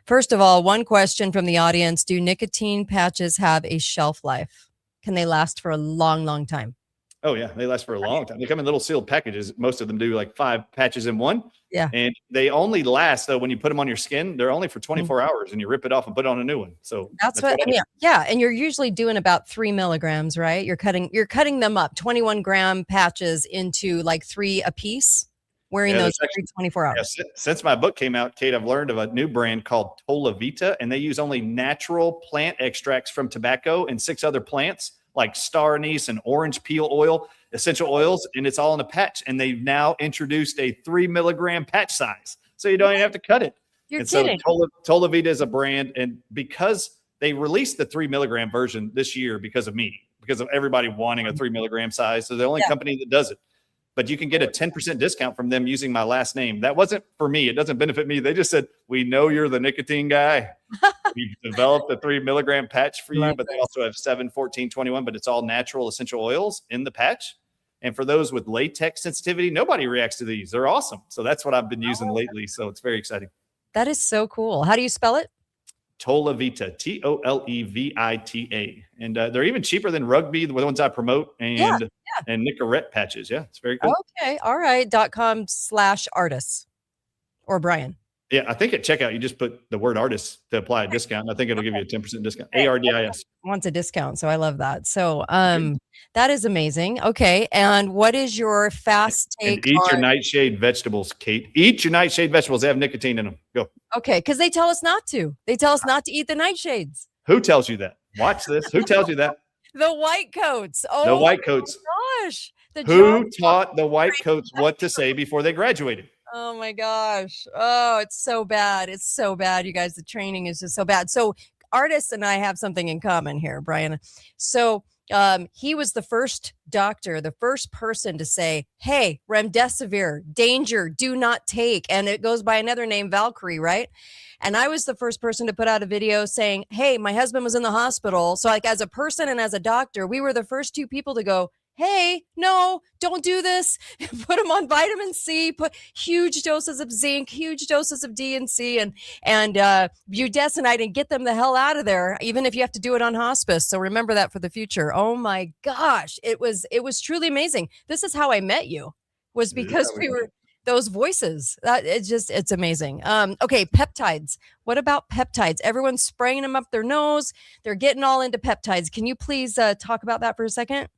First of all, one question from the audience: do nicotine patches have a shelf life? Can they last for a long, long time? Oh yeah, they last for a long time. They come in little sealed packages. Most of them do like 5 patches in one. Yeah. And they only last, though, when you put them on your skin, they're only for 24 hours and you rip it off and put on a new one. So that's what I mean. Yeah. And you're usually doing about 3 milligrams, right? You're cutting them up, 21 gram patches into like 3 a piece. wearing Yeah, those there's every 24 Yeah, hours. since my book came out, Kate, I've learned of a new brand called Tola Vita, and they use only natural plant extracts from tobacco and 6 other plants like star anise and orange peel oil, essential oils, and it's all in a patch. And they've now introduced a 3 milligram patch size, so you don't even have to cut it. You're And so kidding. Tola Vita is a brand, and because they released the 3 milligram version this year because of me, because of everybody wanting a 3 milligram size, so the only company that does it. But you can get a 10% discount from them using my last name. That wasn't for me. It doesn't benefit me. They just said, we know you're the nicotine guy. We've developed a 3 milligram patch for you, Love but they this. also have 7, 14, 21, but it's all natural essential oils in the patch. And for those with latex sensitivity, nobody reacts to these. They're awesome. So that's what I've been using lately. So it's very exciting. That is so cool. How do you spell it? Tola Vita, Tolevita. And they're even cheaper than Rugby, the ones I promote, and Nicorette patches. Yeah, it's very cool. Okay. All right. .com/Ardis or Bryan. Yeah, I think at checkout, you just put the word Ardis to apply a discount. I think it'll give you a 10% discount. ARDIS. Wants a discount. So I love that. So that is amazing. Okay. And what is your fast take? And eat your nightshade vegetables, Kate. Eat your nightshade vegetables. They have nicotine in them. Go. Okay. Because they tell us not to. They tell us not to eat the nightshades. Who tells you that? Watch this. Who tells you that? The white coats. Oh, the white coats. Gosh. Who taught the white coats what to say before they graduated? Oh my gosh. Oh, it's so bad. It's so bad, you guys. The training is just so bad. So Ardis and I have something in common here, Bryan. So he was the first doctor, the first person to say, hey, remdesivir, danger, do not take. And it goes by another name, Valkyrie, right? And I was the first person to put out a video saying, hey, my husband was in the hospital. So like as a person and as a doctor, we were the first 2 people to go, hey, no, don't do this. Put them on vitamin C, put huge doses of zinc, huge doses of D and C and budesonide, and get them the hell out of there, even if you have to do it on hospice. So remember that for the future. Oh my gosh, it was truly amazing. This is how I met you, was because we were those voices. It's amazing. Okay, peptides. What about peptides? Everyone's spraying them up their nose. They're getting all into peptides. Can you please talk about that for a second?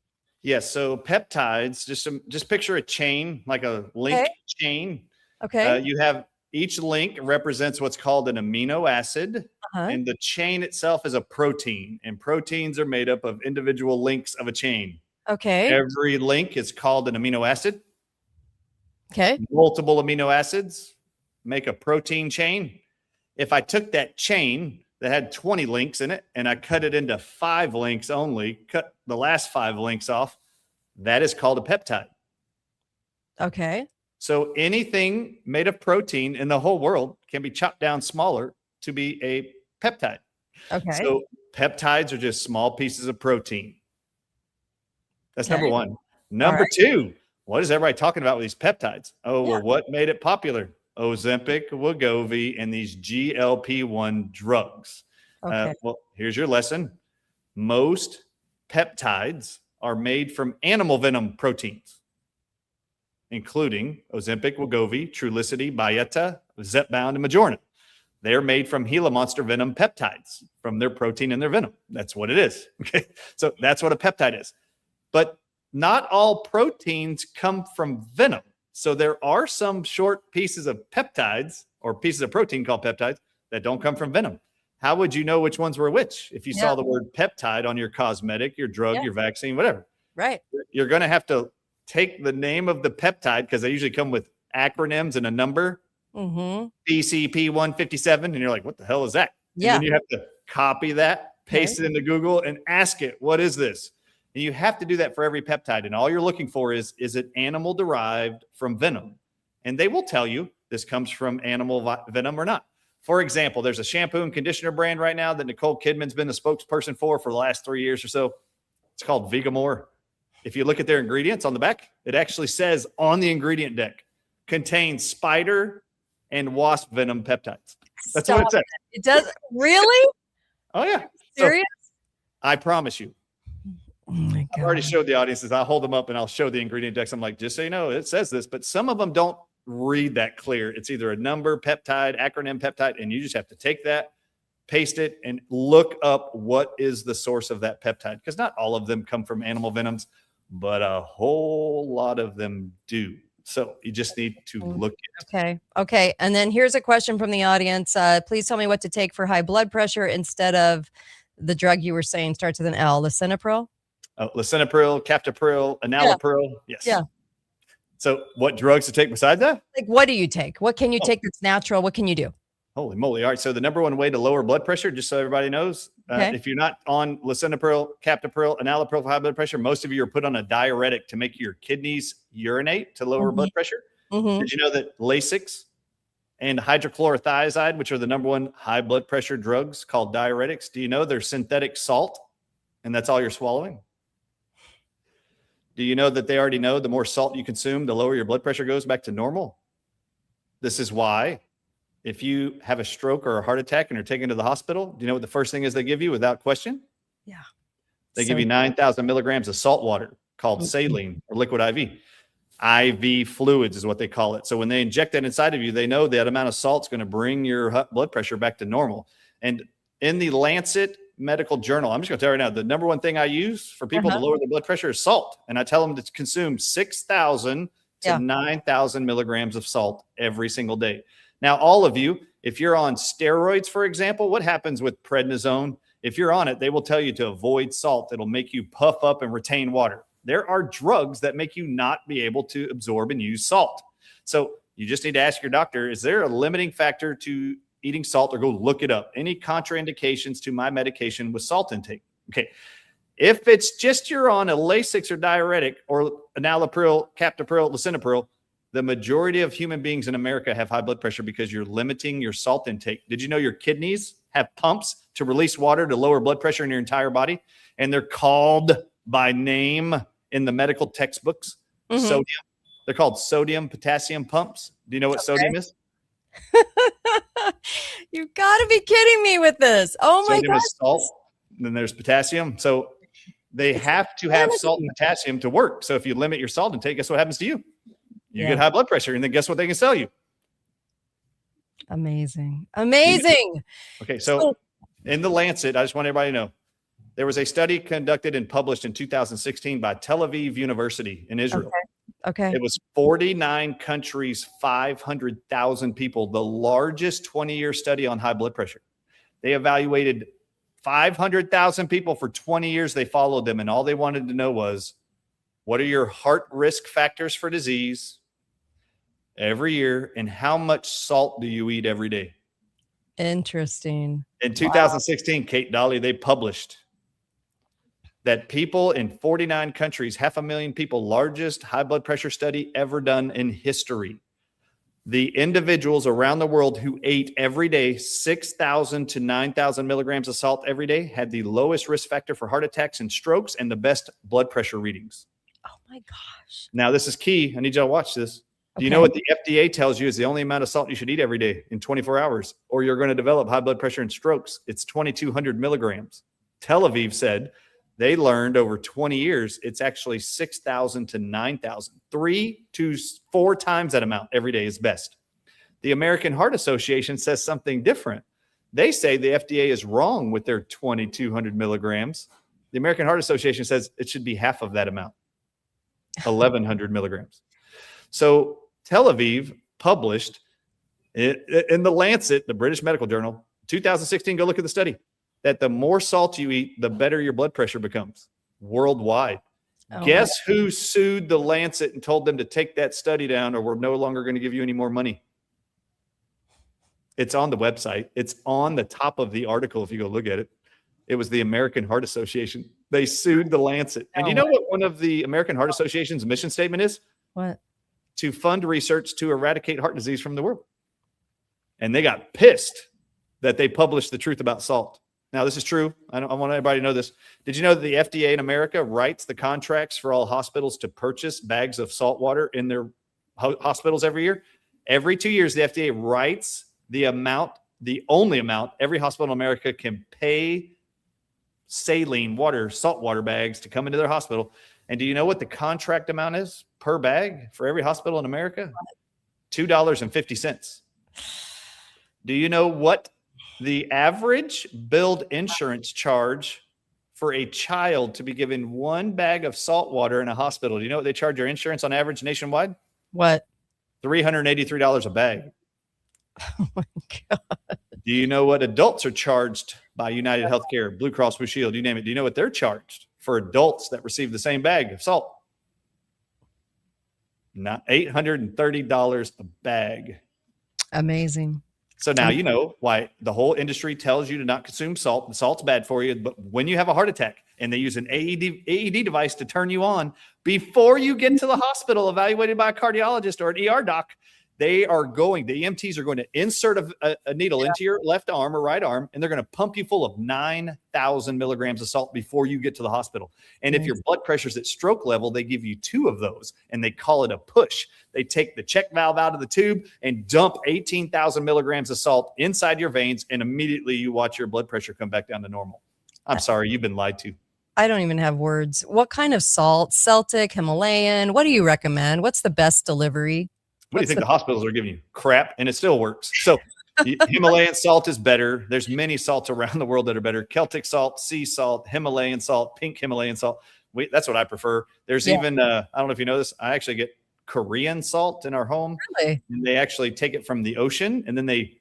Yes. So peptides, just picture a chain, like a link chain. Okay. You have each link represents what's called an amino acid, and the chain itself is a protein. And proteins are made up of individual links of a chain. Okay. Every link is called an amino acid. Okay. Multiple amino acids make a protein chain. If I took that chain that had 20 links in it and I cut it into 5 links only, cut the last 5 links off, that is called a peptide. Okay. So anything made of protein in the whole world can be chopped down smaller to be a peptide. Okay. So peptides are just small pieces of protein. That's number one. Number two, what is everybody talking about with these peptides? Oh, well, what made it popular? Ozempic, Wegovy, and these GLP-1 drugs. Okay. Well, here's your lesson. Most peptides are made from animal venom proteins, including Ozempic, Wegovy, Trulicity, Byetta, Zepbound, and Majorna. They're made from Gila monster venom peptides from their protein and their venom. That's what it is. Okay. So that's what a peptide is. But not all proteins come from venom. So there are some short pieces of peptides or pieces of protein called peptides that don't come from venom. How would you know which ones were which if you saw the word peptide on your cosmetic, your drug, your vaccine, whatever? Right. You're going to have to take the name of the peptide, because they usually come with acronyms and a number, PCP 157, and you're like, what the hell is that? Yeah. And then you have to copy that, paste it into Google, and ask it, what is this? And you have to do that for every peptide. And all you're looking for is it animal derived from venom? And they will tell you this comes from animal venom or not. For example, there's a shampoo and conditioner brand right now that Nicole Kidman's been the spokesperson for the last 3 years or so. It's called Vegamore. If you look at their ingredients on the back, it actually says on the ingredient deck, contains spider and wasp venom peptides. That's what it says. It does? Really? Oh, yeah. Serious? So, I promise you. Oh my God. I've already showed the audiences. I'll hold them up and I'll show the ingredient decks. I'm like, just so you know, it says this, but some of them don't read that clear. It's either a number, peptide, acronym, peptide, and you just have to take that, paste it, and look up what is the source of that peptide. Because not all of them come from animal venoms, but a whole lot of them do. So you just need to look at it. Okay. Okay. And then here's a question from the audience. Please tell me what to take for high blood pressure instead of the drug you were saying starts with an L, lisinopril. Lisinopril, captopril, enalapril. Yes. Yeah. So what drugs to take besides that? Like, what do you take? What can you take that's natural? What can you do? Holy moly. All right. So the number one way to lower blood pressure, just so everybody knows, if you're not on lisinopril, captopril, enalapril for high blood pressure, most of you are put on a diuretic to make your kidneys urinate to lower blood pressure. Did you know that Lasix and hydrochlorothiazide, which are the number one high blood pressure drugs called diuretics, do you know they're synthetic salt and that's all you're swallowing? Do you know that they already know the more salt you consume, the lower your blood pressure goes back to normal? This is why if you have a stroke or a heart attack and are taken to the hospital, do you know what the first thing is they give you without question? Yeah. They give you 9,000 milligrams of salt water called saline or liquid IV. IV fluids is what they call it. So when they inject that inside of you, they know that amount of salt is going to bring your blood pressure back to normal. And in the Lancet Medical Journal, I'm just going to tell you right now, the number one thing I use for people to lower their blood pressure is salt. And I tell them to consume 6,000 to 9,000 milligrams of salt every single day. Now, all of you, if you're on steroids, for example, what happens with prednisone? If you're on it, they will tell you to avoid salt. It'll make you puff up and retain water. There are drugs that make you not be able to absorb and use salt. So you just need to ask your doctor, is there a limiting factor to eating salt, or go look it up? Any contraindications to my medication with salt intake? Okay. If it's just you're on a Lasix or diuretic or enalapril, captopril, lisinopril, the majority of human beings in America have high blood pressure because you're limiting your salt intake. Did you know your kidneys have pumps to release water to lower blood pressure in your entire body? And they're called by name in the medical textbooks, sodium. They're called sodium potassium pumps. Do you know what sodium is? You've got to be kidding me with this. Oh my sodium God. is salt. And then there's potassium. So they have to have salt and potassium to work. So if you limit your salt intake, guess what happens to you? You get high blood pressure, and then guess what they can sell you? Amazing. Amazing. Okay, so in the Lancet, I just want everybody to know, there was a study conducted and published in 2016 by Tel Aviv University in Israel. Okay. It was 49 countries, 500,000 people, the largest 20-year study on high blood pressure. They evaluated 500,000 people for 20 years. They followed them, and all they wanted to know was, what are your heart risk factors for disease every year, and how much salt do you eat every day? Interesting. In 2016, Kate Dolly, they published that people in 49 countries, 500,000 people, largest high blood pressure study ever done in history. The individuals around the world who ate every day 6,000 to 9,000 milligrams of salt every day had the lowest risk factor for heart attacks and strokes and the best blood pressure readings. Oh my gosh. Now, this is key. I need y'all to watch this. Do you know what the FDA tells you is the only amount of salt you should eat every day in 24 hours, or you're going to develop high blood pressure and strokes? It's 2,200 milligrams. Tel Aviv said they learned over 20 years, it's actually 6,000 to 9,000. 3 to 4 times that amount every day is best. The American Heart Association says something different. They say the FDA is wrong with their 2,200 milligrams. The American Heart Association says it should be half of that amount, 1,100 milligrams. So Tel Aviv published in the Lancet, the British Medical Journal, 2016, go look at the study, that the more salt you eat, the better your blood pressure becomes worldwide. Guess who sued the Lancet and told them to take that study down, or we're no longer going to give you any more money? It's on the website. It's on the top of the article if you go look at it. It was the American Heart Association. They sued the Lancet. And you know what one of the American Heart Association's mission statement is? What? To fund research to eradicate heart disease from the world. And they got pissed that they published the truth about salt. Now, this is true. I want everybody to know this. Did you know that the FDA in America writes the contracts for all hospitals to purchase bags of salt water in their hospitals every year? Every 2 years, the FDA writes the amount, the only amount every hospital in America can pay saline water, salt water bags to come into their hospital. And do you know what the contract amount is per bag for every hospital in America? $2.50. Do you know what the average billed insurance charge for a child to be given one bag of salt water in a hospital? Do you know what they charge your insurance on average nationwide? What? $383 a bag. Oh my God. Do you know what adults are charged by United Healthcare, Blue Cross Blue Shield, you name it? Do you know what they're charged for adults that receive the same bag of salt? Not $830 a bag. Amazing. So now you know why the whole industry tells you to not consume salt. The salt's bad for you. But when you have a heart attack and they use an AED device to turn you on before you get to the hospital evaluated by a cardiologist or an ER doc, the EMTs are going to insert a needle into your left arm or right arm, and they're going to pump you full of 9,000 milligrams of salt before you get to the hospital. And if your blood pressure's at stroke level, they give you 2 of those, and they call it a push. They take the check valve out of the tube and dump 18,000 milligrams of salt inside your veins, and immediately you watch your blood pressure come back down to normal. I'm sorry, you've been lied to. I don't even have words. What kind of salt? Celtic, Himalayan? What do you recommend? What's the best delivery? What do you think the hospitals are giving you? Crap, and it still works. So Himalayan salt is better. There's many salts around the world that are better. Celtic salt, sea salt, Himalayan salt, pink Himalayan salt. That's what I prefer. There's even, I don't know if you know this, I actually get Korean salt in our home. Really? And they actually take it from the ocean, and then they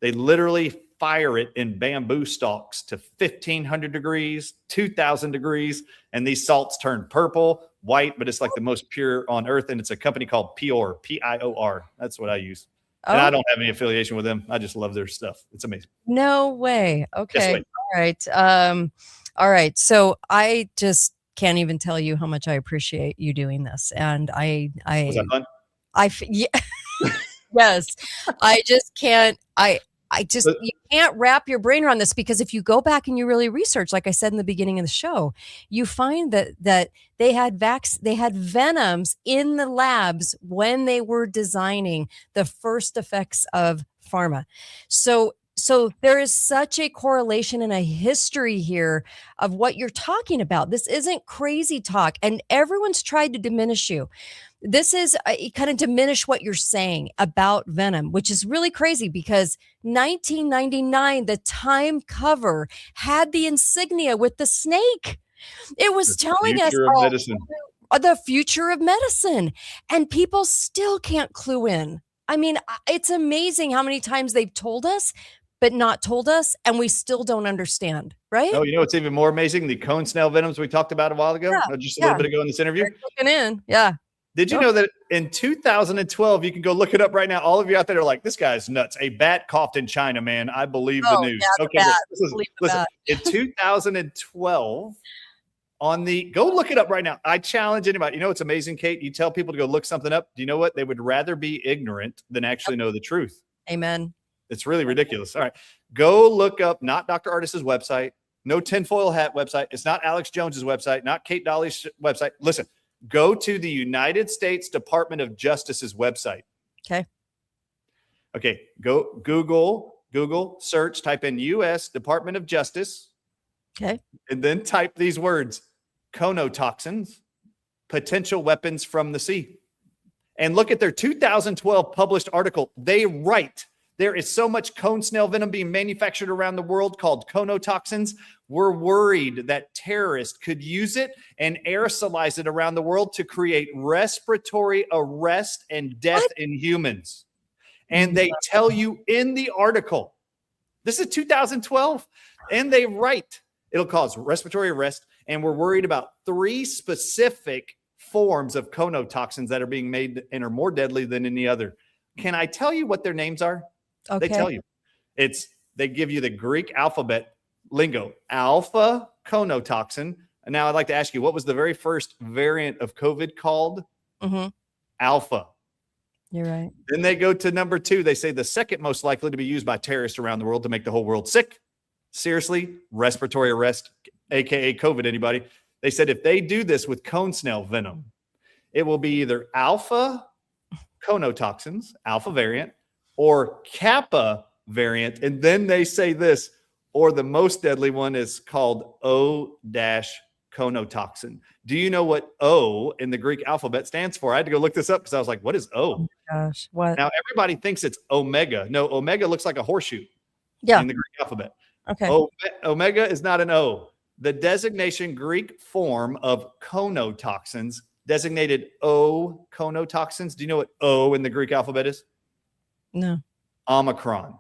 literally fire it in bamboo stalks to 1,500 degrees, 2,000 degrees, and these salts turn purple, white, but it's like the most pure on earth, and it's a company called Pior, Pior. That's what I use. And I don't have any affiliation with them. I just love their stuff. It's amazing. No way. Okay. Yes, all right. All right. So I just can't even tell you how much I appreciate you doing this. And Was that fun? Yes, I just can't, you can't wrap your brain around this, because if you go back and you really research, like I said in the beginning of the show, you find that they had venoms in the labs when they were designing the first effects of pharma. So there is such a correlation and a history here of what you're talking about. This isn't crazy talk, and everyone's tried to diminish you. This is kind of diminish what you're saying about venom, which is really crazy, because 1999, the Time cover had the insignia with the snake. It was telling us the future of medicine, and people still can't clue in. I mean, it's amazing how many times they've told us, but not told us, and we still don't understand, right? Oh, you know what's even more amazing? The cone snail venoms we talked about a while ago, just a little bit ago in this interview. Did you know that in 2012, you can go look it up right now. All of you out there are like, this guy's nuts. A bat coughed in China, man. I believe the news. Listen. In 2012, go look it up right now. I challenge anybody. You know what's amazing, Kate? You tell people to go look something up. Do you know what? They would rather be ignorant than actually know the truth. Amen. It's really ridiculous. All right. Go look up, not Dr. Ardis's website, no tinfoil hat website. It's not Alex Jones's website, not Kate Dolly's website. Listen. Go to the United States Department of Justice's website. Okay. Go Google, search, type in U.S. Department of Justice. Okay. And then type these words: conotoxins, potential weapons from the sea. And look at their 2012 published article. They write, there is so much cone snail venom being manufactured around the world called conotoxins. We're worried that terrorists could use it and aerosolize it around the world to create respiratory arrest and death in humans. And they tell you in the article, this is 2012, and they write, it'll cause respiratory arrest, and we're worried about 3 specific forms of conotoxins that are being made and are more deadly than any other. Can I tell you what their names are? Okay. They tell you. They give you the Greek alphabet lingo. Alpha conotoxin. And now I'd like to ask you, what was the very first variant of COVID called? Alpha. You're right. Then they go to number 2. They say the second most likely to be used by terrorists around the world to make the whole world sick. Seriously, respiratory arrest, aka COVID, anybody? They said if they do this with cone snail venom, it will be either alpha conotoxins, alpha variant, or kappa variant. And then they say this, or the most deadly one is called O-conotoxin. Do you know what O in the Greek alphabet stands for? I had to go look this up because I was like, what is O? Oh my gosh. What? Now, everybody thinks it's omega. No, omega looks like a horseshoe in the Greek alphabet. Okay. Omega is not an O. The designation Greek form of conotoxins designated O conotoxins. Do you know what O in the Greek alphabet is? No. Omicron.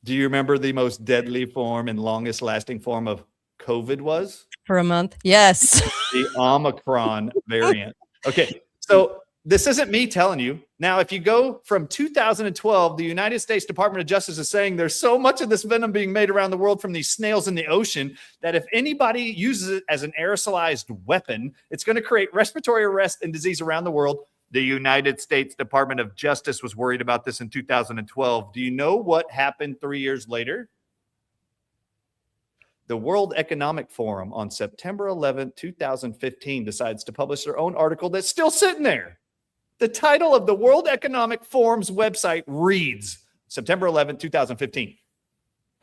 Do you remember the most deadly form and longest lasting form of COVID was? For a month? Yes. The Omicron variant. Okay, so this isn't me telling you. Now, if you go from 2012, the United States Department of Justice is saying there's so much of this venom being made around the world from these snails in the ocean that if anybody uses it as an aerosolized weapon, it's going to create respiratory arrest and disease around the world. The United States Department of Justice was worried about this in 2012. Do you know what happened 3 years later? The World Economic Forum on September 11, 2015 decides to publish their own article that's still sitting there. The title of the World Economic Forum's website reads, September 11, 2015,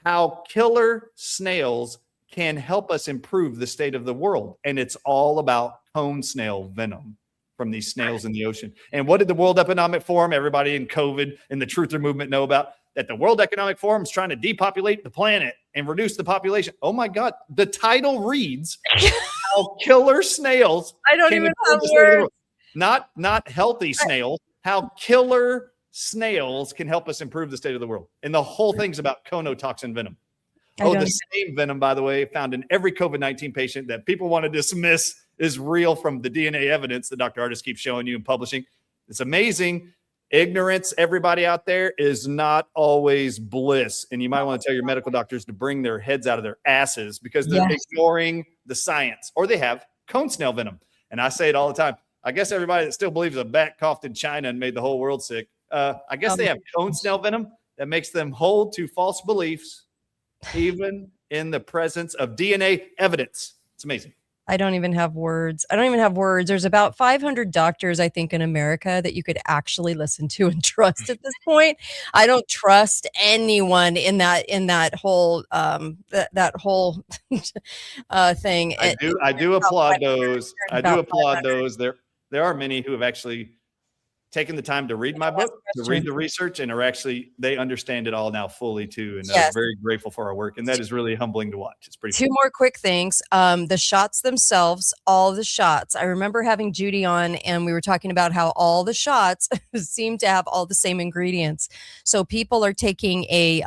How Killer Snails Can Help Us Improve the State of the World. And it's all about cone snail venom from these snails in the ocean. And what did the World Economic Forum, everybody in COVID and the truther movement know about? That the World Economic Forum is trying to depopulate the planet and reduce the population. Oh my God. The title reads, How Killer Snails I don't Can even Improve have the State of the words. World. Not healthy snails, how killer snails can help us improve the state of the world. And the whole thing's about conotoxin venom. The same venom, by the way, found in every COVID-19 patient that people want to dismiss is real from the DNA evidence that Dr. Ardis keeps showing you and publishing. It's amazing. Ignorance, everybody out there, is not always bliss. And you might want to tell your medical doctors to bring their heads out of their asses because they're ignoring the science, or they have cone snail venom. And I say it all the time. I guess everybody that still believes a bat coughed in China and made the whole world sick, I guess they have cone snail venom that makes them hold to false beliefs, even in the presence of DNA evidence. It's amazing. I don't even have words. There's about 500 doctors, I think, in America that you could actually listen to and trust at this point. I don't trust anyone in that whole that whole thing. I do applaud those. I do applaud those. There are many who have actually taken the time to read my book, to read the research, and they understand it all now fully too. And I'm very grateful for our work. And that is really humbling to watch. It's pretty Two more quick things. The shots themselves, all the shots. I remember having Judy on and we were talking about how all the shots seem to have all the same ingredients. So people are taking a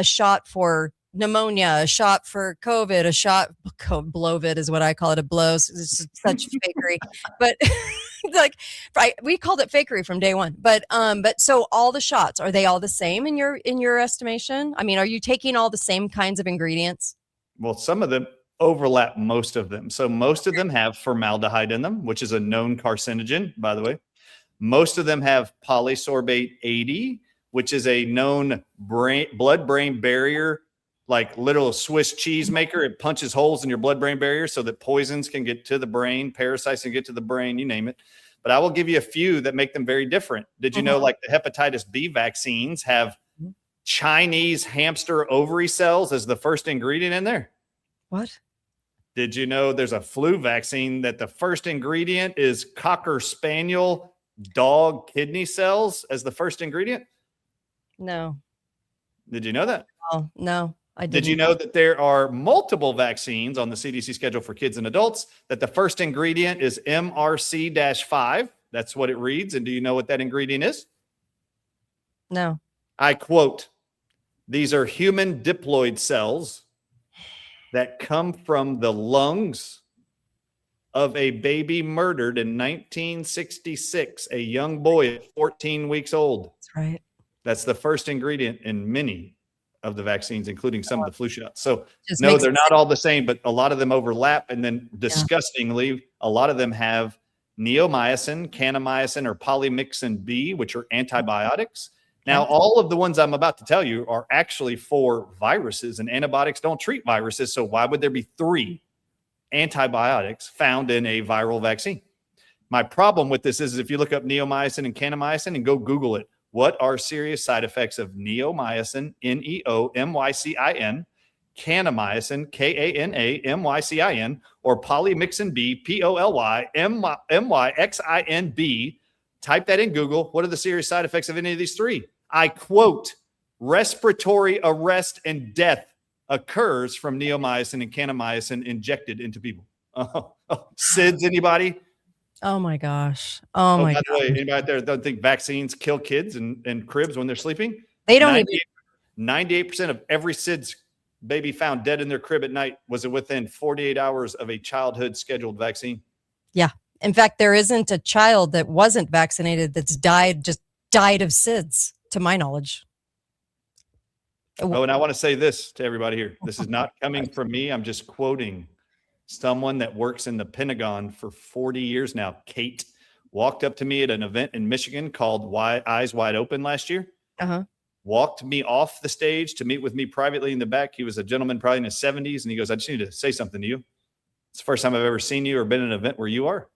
shot for pneumonia, a shot for COVID, a shot, blovid is what I call it, a blows. It's such fakery, but we called it fakery from day one. But so all the shots, are they all the same in your estimation? I mean, are you taking all the same kinds of ingredients? Well, some of them overlap most of them. So most of them have formaldehyde in them, which is a known carcinogen, by the way. Most of them have polysorbate 80, which is a known blood-brain barrier, like literal Swiss cheese maker. It punches holes in your blood-brain barrier so that poisons can get to the brain, parasites can get to the brain, you name it. But I will give you a few that make them very different. Did you know, like the hepatitis B vaccines have Chinese hamster ovary cells as the first ingredient in there? What? Did you know there's a flu vaccine that the first ingredient is Cocker Spaniel dog kidney cells as the first ingredient? No. Did you know that? Oh, no. Did you know that there are multiple vaccines on the CDC schedule for kids and adults that the first ingredient is MRC-5? That's what it reads. And do you know what that ingredient is? No. I quote, these are human diploid cells that come from the lungs of a baby murdered in 1966, a young boy at 14 weeks old. That's right. That's the first ingredient in many of the vaccines, including some of the flu shots. So no, they're not all the same, but a lot of them overlap. And then disgustingly, a lot of them have neomycin, kanamycin, or polymyxin B, which are antibiotics. Now, all of the ones I'm about to tell you are actually for viruses, and antibiotics don't treat viruses. So why would there be 3 antibiotics found in a viral vaccine? My problem with this is if you look up neomycin and kanamycin and go Google it, what are serious side effects of neomycin, Neomycin, kanamycin, Kanamycin, or polymyxin B, Polymyxin? Type that in Google. What are the serious side effects of any of these 3? I quote, respiratory arrest and death occurs from neomycin and kanamycin injected into people. SIDS, anybody? Oh my gosh. Oh my by the way, gosh. anybody out there don't think vaccines kill kids in cribs when they're sleeping? They don't 98% of every SIDS baby found dead in their crib at night was within 48 hours of a childhood scheduled vaccine. Yeah. In fact, there isn't a child that wasn't vaccinated that's died of SIDS, to my knowledge. Oh, and I want to say this to everybody here. This is not coming from me. I'm just quoting someone that works in the Pentagon for 40 years now. Kate walked up to me at an event in Michigan called Eyes Wide Open last year. Walked me off the stage to meet with me privately in the back. He was a gentleman probably in his 70s. And he goes, I just need to say something to you. It's the first time I've ever seen you or been in an event where you are.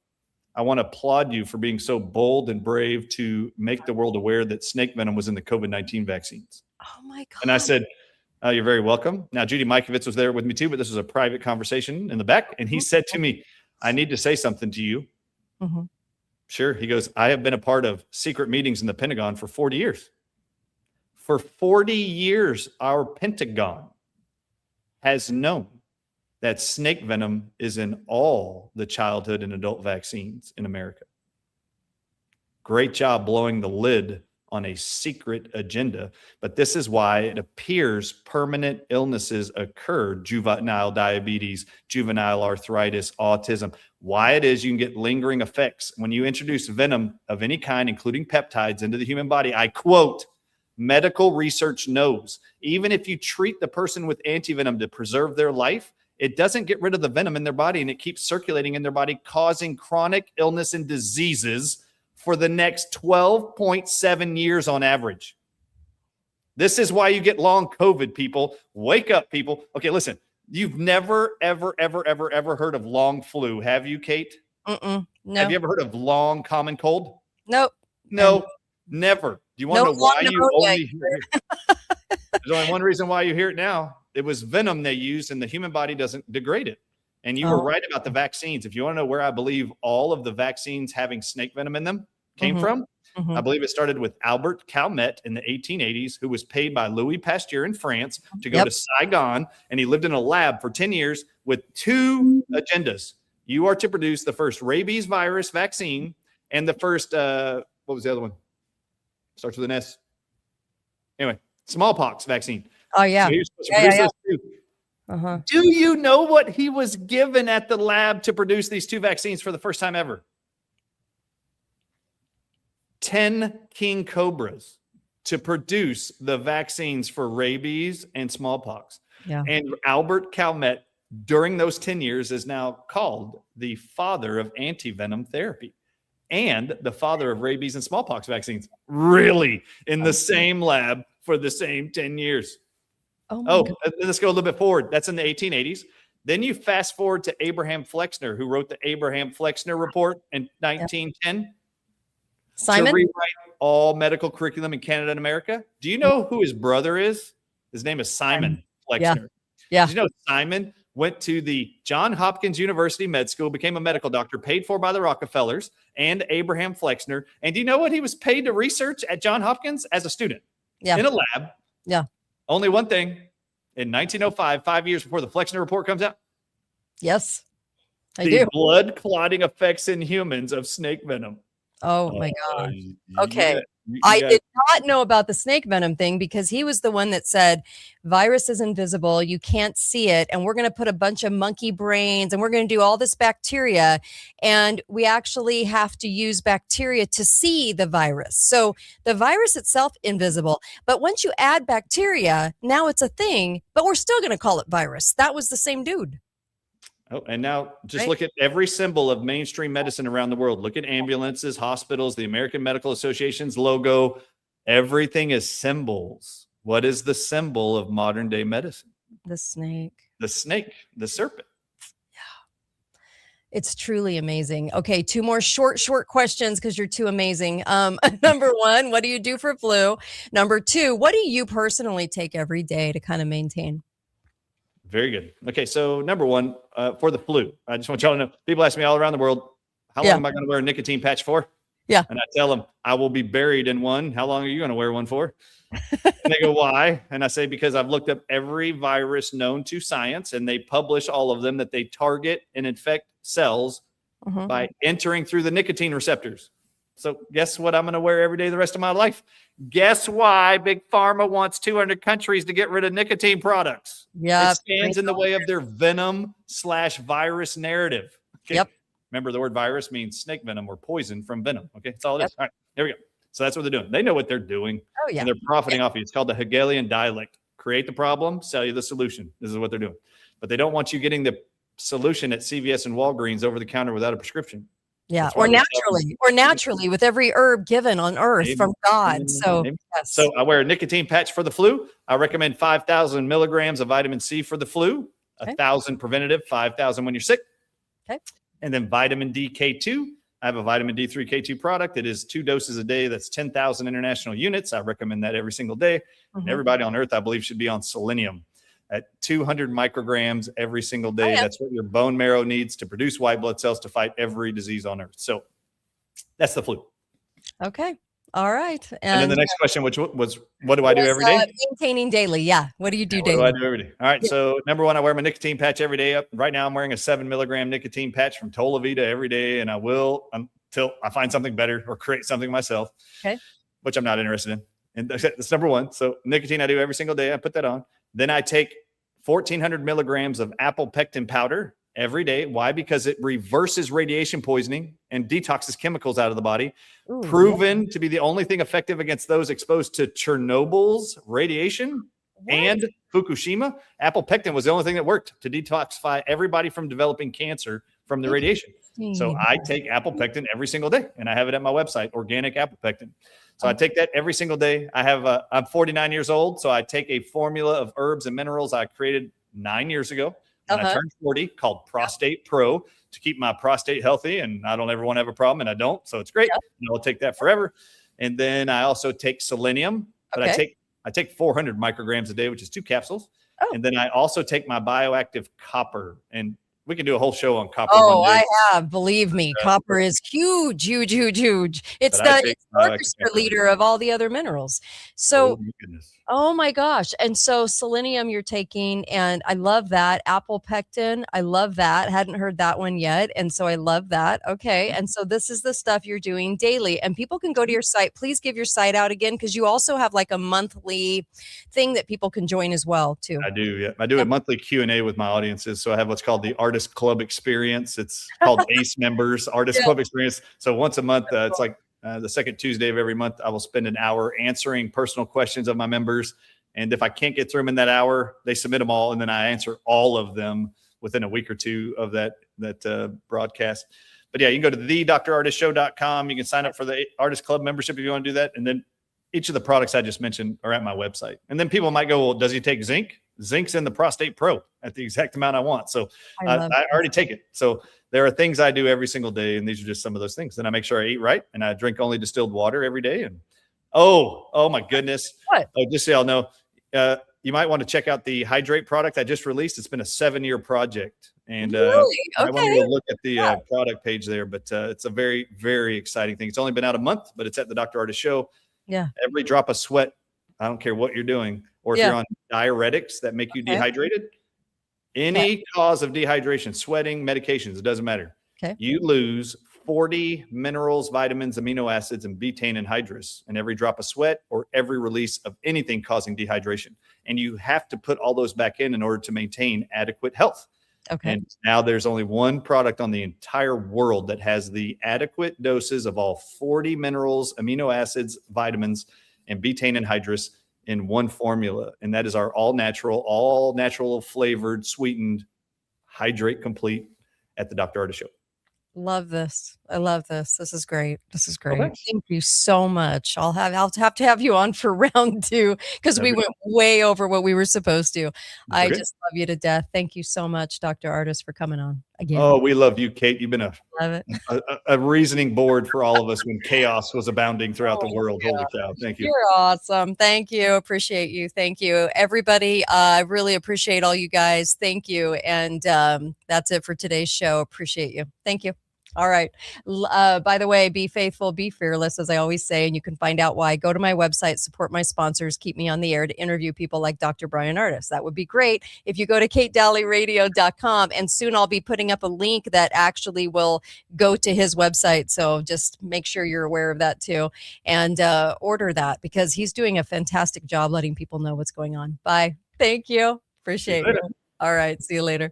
I want to applaud you for being so bold and brave to make the world aware that snake venom was in the COVID-19 vaccines. Oh my God. And I said, you're very welcome. Now, Judy Mikovits was there with me too, but this was a private conversation in the back. And he said to me, I need to say something to you. Sure. He goes, I have been a part of secret meetings in the Pentagon for 40 years. For 40 years, our Pentagon has known that snake venom is in all the childhood and adult vaccines in America. Great job blowing the lid on a secret agenda. But this is why it appears permanent illnesses occur: juvenile diabetes, juvenile arthritis, autism. Why it is you can get lingering effects when you introduce venom of any kind, including peptides, into the human body. I quote, medical research knows even if you treat the person with antivenom to preserve their life, it doesn't get rid of the venom in their body, and it keeps circulating in their body, causing chronic illness and diseases for the next 12.7 years on average. This is why you get long COVID, people. Wake up, people. Okay, listen, you've never, ever heard of long flu, have you, Kate? No. Have you ever heard of long common cold? Nope. No, never. Do you want to know why you only hear it? There's only one reason why you hear it now. It was venom they used, and the human body doesn't degrade it. And you were right about the vaccines. If you want to know where I believe all of the vaccines having snake venom in them came from, I believe it started with Albert Calmet in the 1880s, who was paid by Louis Pasteur in France to go to Saigon. And he lived in a lab for 10 years with two agendas. You are to produce the first rabies virus vaccine and the first, what was the other one? Starts with an S. Anyway, smallpox vaccine. Oh, yeah. So do you know what he was given at the lab to produce these two vaccines for the first time ever? 10 king cobras to produce the vaccines for rabies and smallpox. Yeah. And Albert Calmet, during those 10 years, is now called the father of antivenom therapy and the father of rabies and smallpox vaccines. Really? In the same lab for the same 10 years. Let's go a little bit forward. That's in the 1880s. Then you fast forward to Abraham Flexner, who wrote the Abraham Flexner Report in 1910. Simon? To rewrite all medical curriculum in Canada and America. Do you know who his brother is? His name is Simon Flexner. Yeah. Did you know Simon went to the Johns Hopkins University Med School, became a medical doctor, paid for by the Rockefellers and Abraham Flexner. And do you know what he was paid to research at Johns Hopkins as a student? Yeah. In a lab. Yeah. Only one thing. In 1905, 5 years before the Flexner Report comes out. Yes, I the do. Blood clotting effects in humans of snake venom. Oh my gosh. Okay. I did not know about the snake venom thing because he was the one that said virus is invisible. You can't see it. And we're going to put a bunch of monkey brains and we're going to do all this bacteria. And we actually have to use bacteria to see the virus. So the virus itself, invisible. But once you add bacteria, now it's a thing, but we're still going to call it virus. That was the same dude. Oh, and now just look at every symbol of mainstream medicine around the world. Look at ambulances, hospitals, the American Medical Association's logo. Everything is symbols. What is the symbol of modern day medicine? The snake. The snake, the serpent. Yeah. It's truly amazing. Okay, two more short questions because you're too amazing. Number one, what do you do for flu? Number two, what do you personally take every day to kind of maintain? Very good. Okay, so number one, for the flu, I just want y'all to know, people ask me all around the world, how long am I going to wear a nicotine patch for? Yeah. And I tell them, I will be buried in one. How long are you going to wear one for? And they go, why? And I say, because I've looked up every virus known to science, and they publish all of them that they target and infect cells by entering through the nicotine receptors. So guess what I'm going to wear every day the rest of my life? Guess why Big Pharma wants 200 countries to get rid of nicotine products? Yeah. It stands in the way of their venom/virus narrative. Okay. Yep. Remember, the word virus means snake venom or poison from venom. Okay. That's all it is. All right. There we go. So that's what they're doing. They know what they're doing. Oh, yeah. And they're profiting off you. It's called the Hegelian dialect. Create the problem, sell you the solution. This is what they're doing. But they don't want you getting the solution at CVS and Walgreens over the counter without a prescription. Yeah, or naturally with every herb given on earth from God. So, yes. So I wear a nicotine patch for the flu. I recommend 5,000 milligrams of vitamin C for the flu, 1,000 preventative, 5,000 when you're sick. Okay. And then vitamin D K2. I have a vitamin D3 K2 product. It is 2 doses a day. That's 10,000 international units. I recommend that every single day. And everybody on earth, I believe, should be on selenium at 200 micrograms every single day. That's what your bone marrow needs to produce white blood cells to fight every disease on earth. So that's the flu. Okay. All right. And then the next question, which was, what do I do every day? Maintaining daily. Yeah. What do you do daily? What do I do every day? All right. So number one, I wear my nicotine patch every day. Right now I'm wearing a 7 milligram nicotine patch from Tola Vita every day. And I will until I find something better or create something myself, which I'm not interested in. And that's number one. So nicotine I do every single day. I put that on. Then I take 1,400 milligrams of apple pectin powder every day. Why? Because it reverses radiation poisoning and detoxes chemicals out of the body. Proven to be the only thing effective against those exposed to Chernobyl's radiation and Fukushima. Apple pectin was the only thing that worked to detoxify everybody from developing cancer from the radiation. So I take apple pectin every single day, and I have it at my website, organic apple pectin. So I take that every single day. I'm 49 years old, so I take a formula of herbs and minerals I created 9 years ago when I turned 40 called Prostate Pro to keep my prostate healthy, and I don't ever want to have a problem, and I don't, so it's great. And I'll take that forever. And then I also take selenium, but I take 400 micrograms a day, which is 2 capsules. And then I also take my bioactive copper, and we can do a whole show on copper. Oh, I have. Believe me, copper is huge, huge, huge, huge. It's the orchestra leader of all the other minerals. So, oh my gosh. And so selenium you're taking, and I love that. Apple pectin, I love that. Hadn't heard that one yet. And so I love that. Okay. And so this is the stuff you're doing daily. And people can go to your site. Please give your site out again, because you also have like a monthly thing that people can join as well, too. I do. Yeah. I do a monthly Q&A with my audiences. So I have what's called the Ardis Club Experience. It's called ACE members, Ardis Club Experience. So once a month, it's like the second Tuesday of every month, I will spend an hour answering personal questions of my members. And if I can't get through them in that hour, they submit them all, and then I answer all of them within a week or two of that broadcast. But yeah, you can go to thedrardisshow.com. You can sign up for the Ardis Club membership if you want to do that. And then each of the products I just mentioned are at my website. And then people might go, well, does he take zinc? Zinc's in the Prostate Pro at the exact amount I want. So I already take it. So there are things I do every single day, and these are just some of those things. Then I make sure I eat right, and I drink only distilled water every day. And oh my goodness. What? Oh, just so y'all know, you might want to check out the Hydrate product I just released. It's been a 7-year project. And really? I want you to look at the product page there, but it's a very, very exciting thing. It's only been out a month, but it's at the Dr. Ardis Show. Yeah. Every drop of sweat, I don't care what you're doing, or if you're on diuretics that make you dehydrated, any cause of dehydration, sweating, medications, it doesn't matter. You lose 40 minerals, vitamins, amino acids, and betaine anhydrous in every drop of sweat or every release of anything causing dehydration. And you have to put all those back in order to maintain adequate health. And now there's only one product on the entire world that has the adequate doses of all 40 minerals, amino acids, vitamins, and betaine anhydrous in one formula. And that is our all natural flavored, sweetened Hydrate Complete at the Dr. Ardis Show. Love this. I love this. This is great. This is great. Thank you so much. I'll have to have you on for round 2, because we went way over what we were supposed to. I just love you to death. Thank you so much, Dr. Ardis, for coming on again. Oh, we love you, Kate. You've been love it. a reasoning board for all of us when chaos was abounding throughout the world. Holy cow. Thank you. You're awesome. Thank you. Appreciate you. Thank you. Everybody, I really appreciate all you guys. Thank you. And that's it for today's show. Appreciate you. Thank you. All right. By the way, be faithful, be fearless, as I always say, and you can find out why. Go to my website, support my sponsors, keep me on the air to interview people like Dr. Bryan Ardis. That would be great if you go to katedalleyradio.com, and soon I'll be putting up a link that actually will go to his website. So just make sure you're aware of that too, and order that because he's doing a fantastic job letting people know what's going on. Bye. Thank you. Appreciate you. All right. See you later.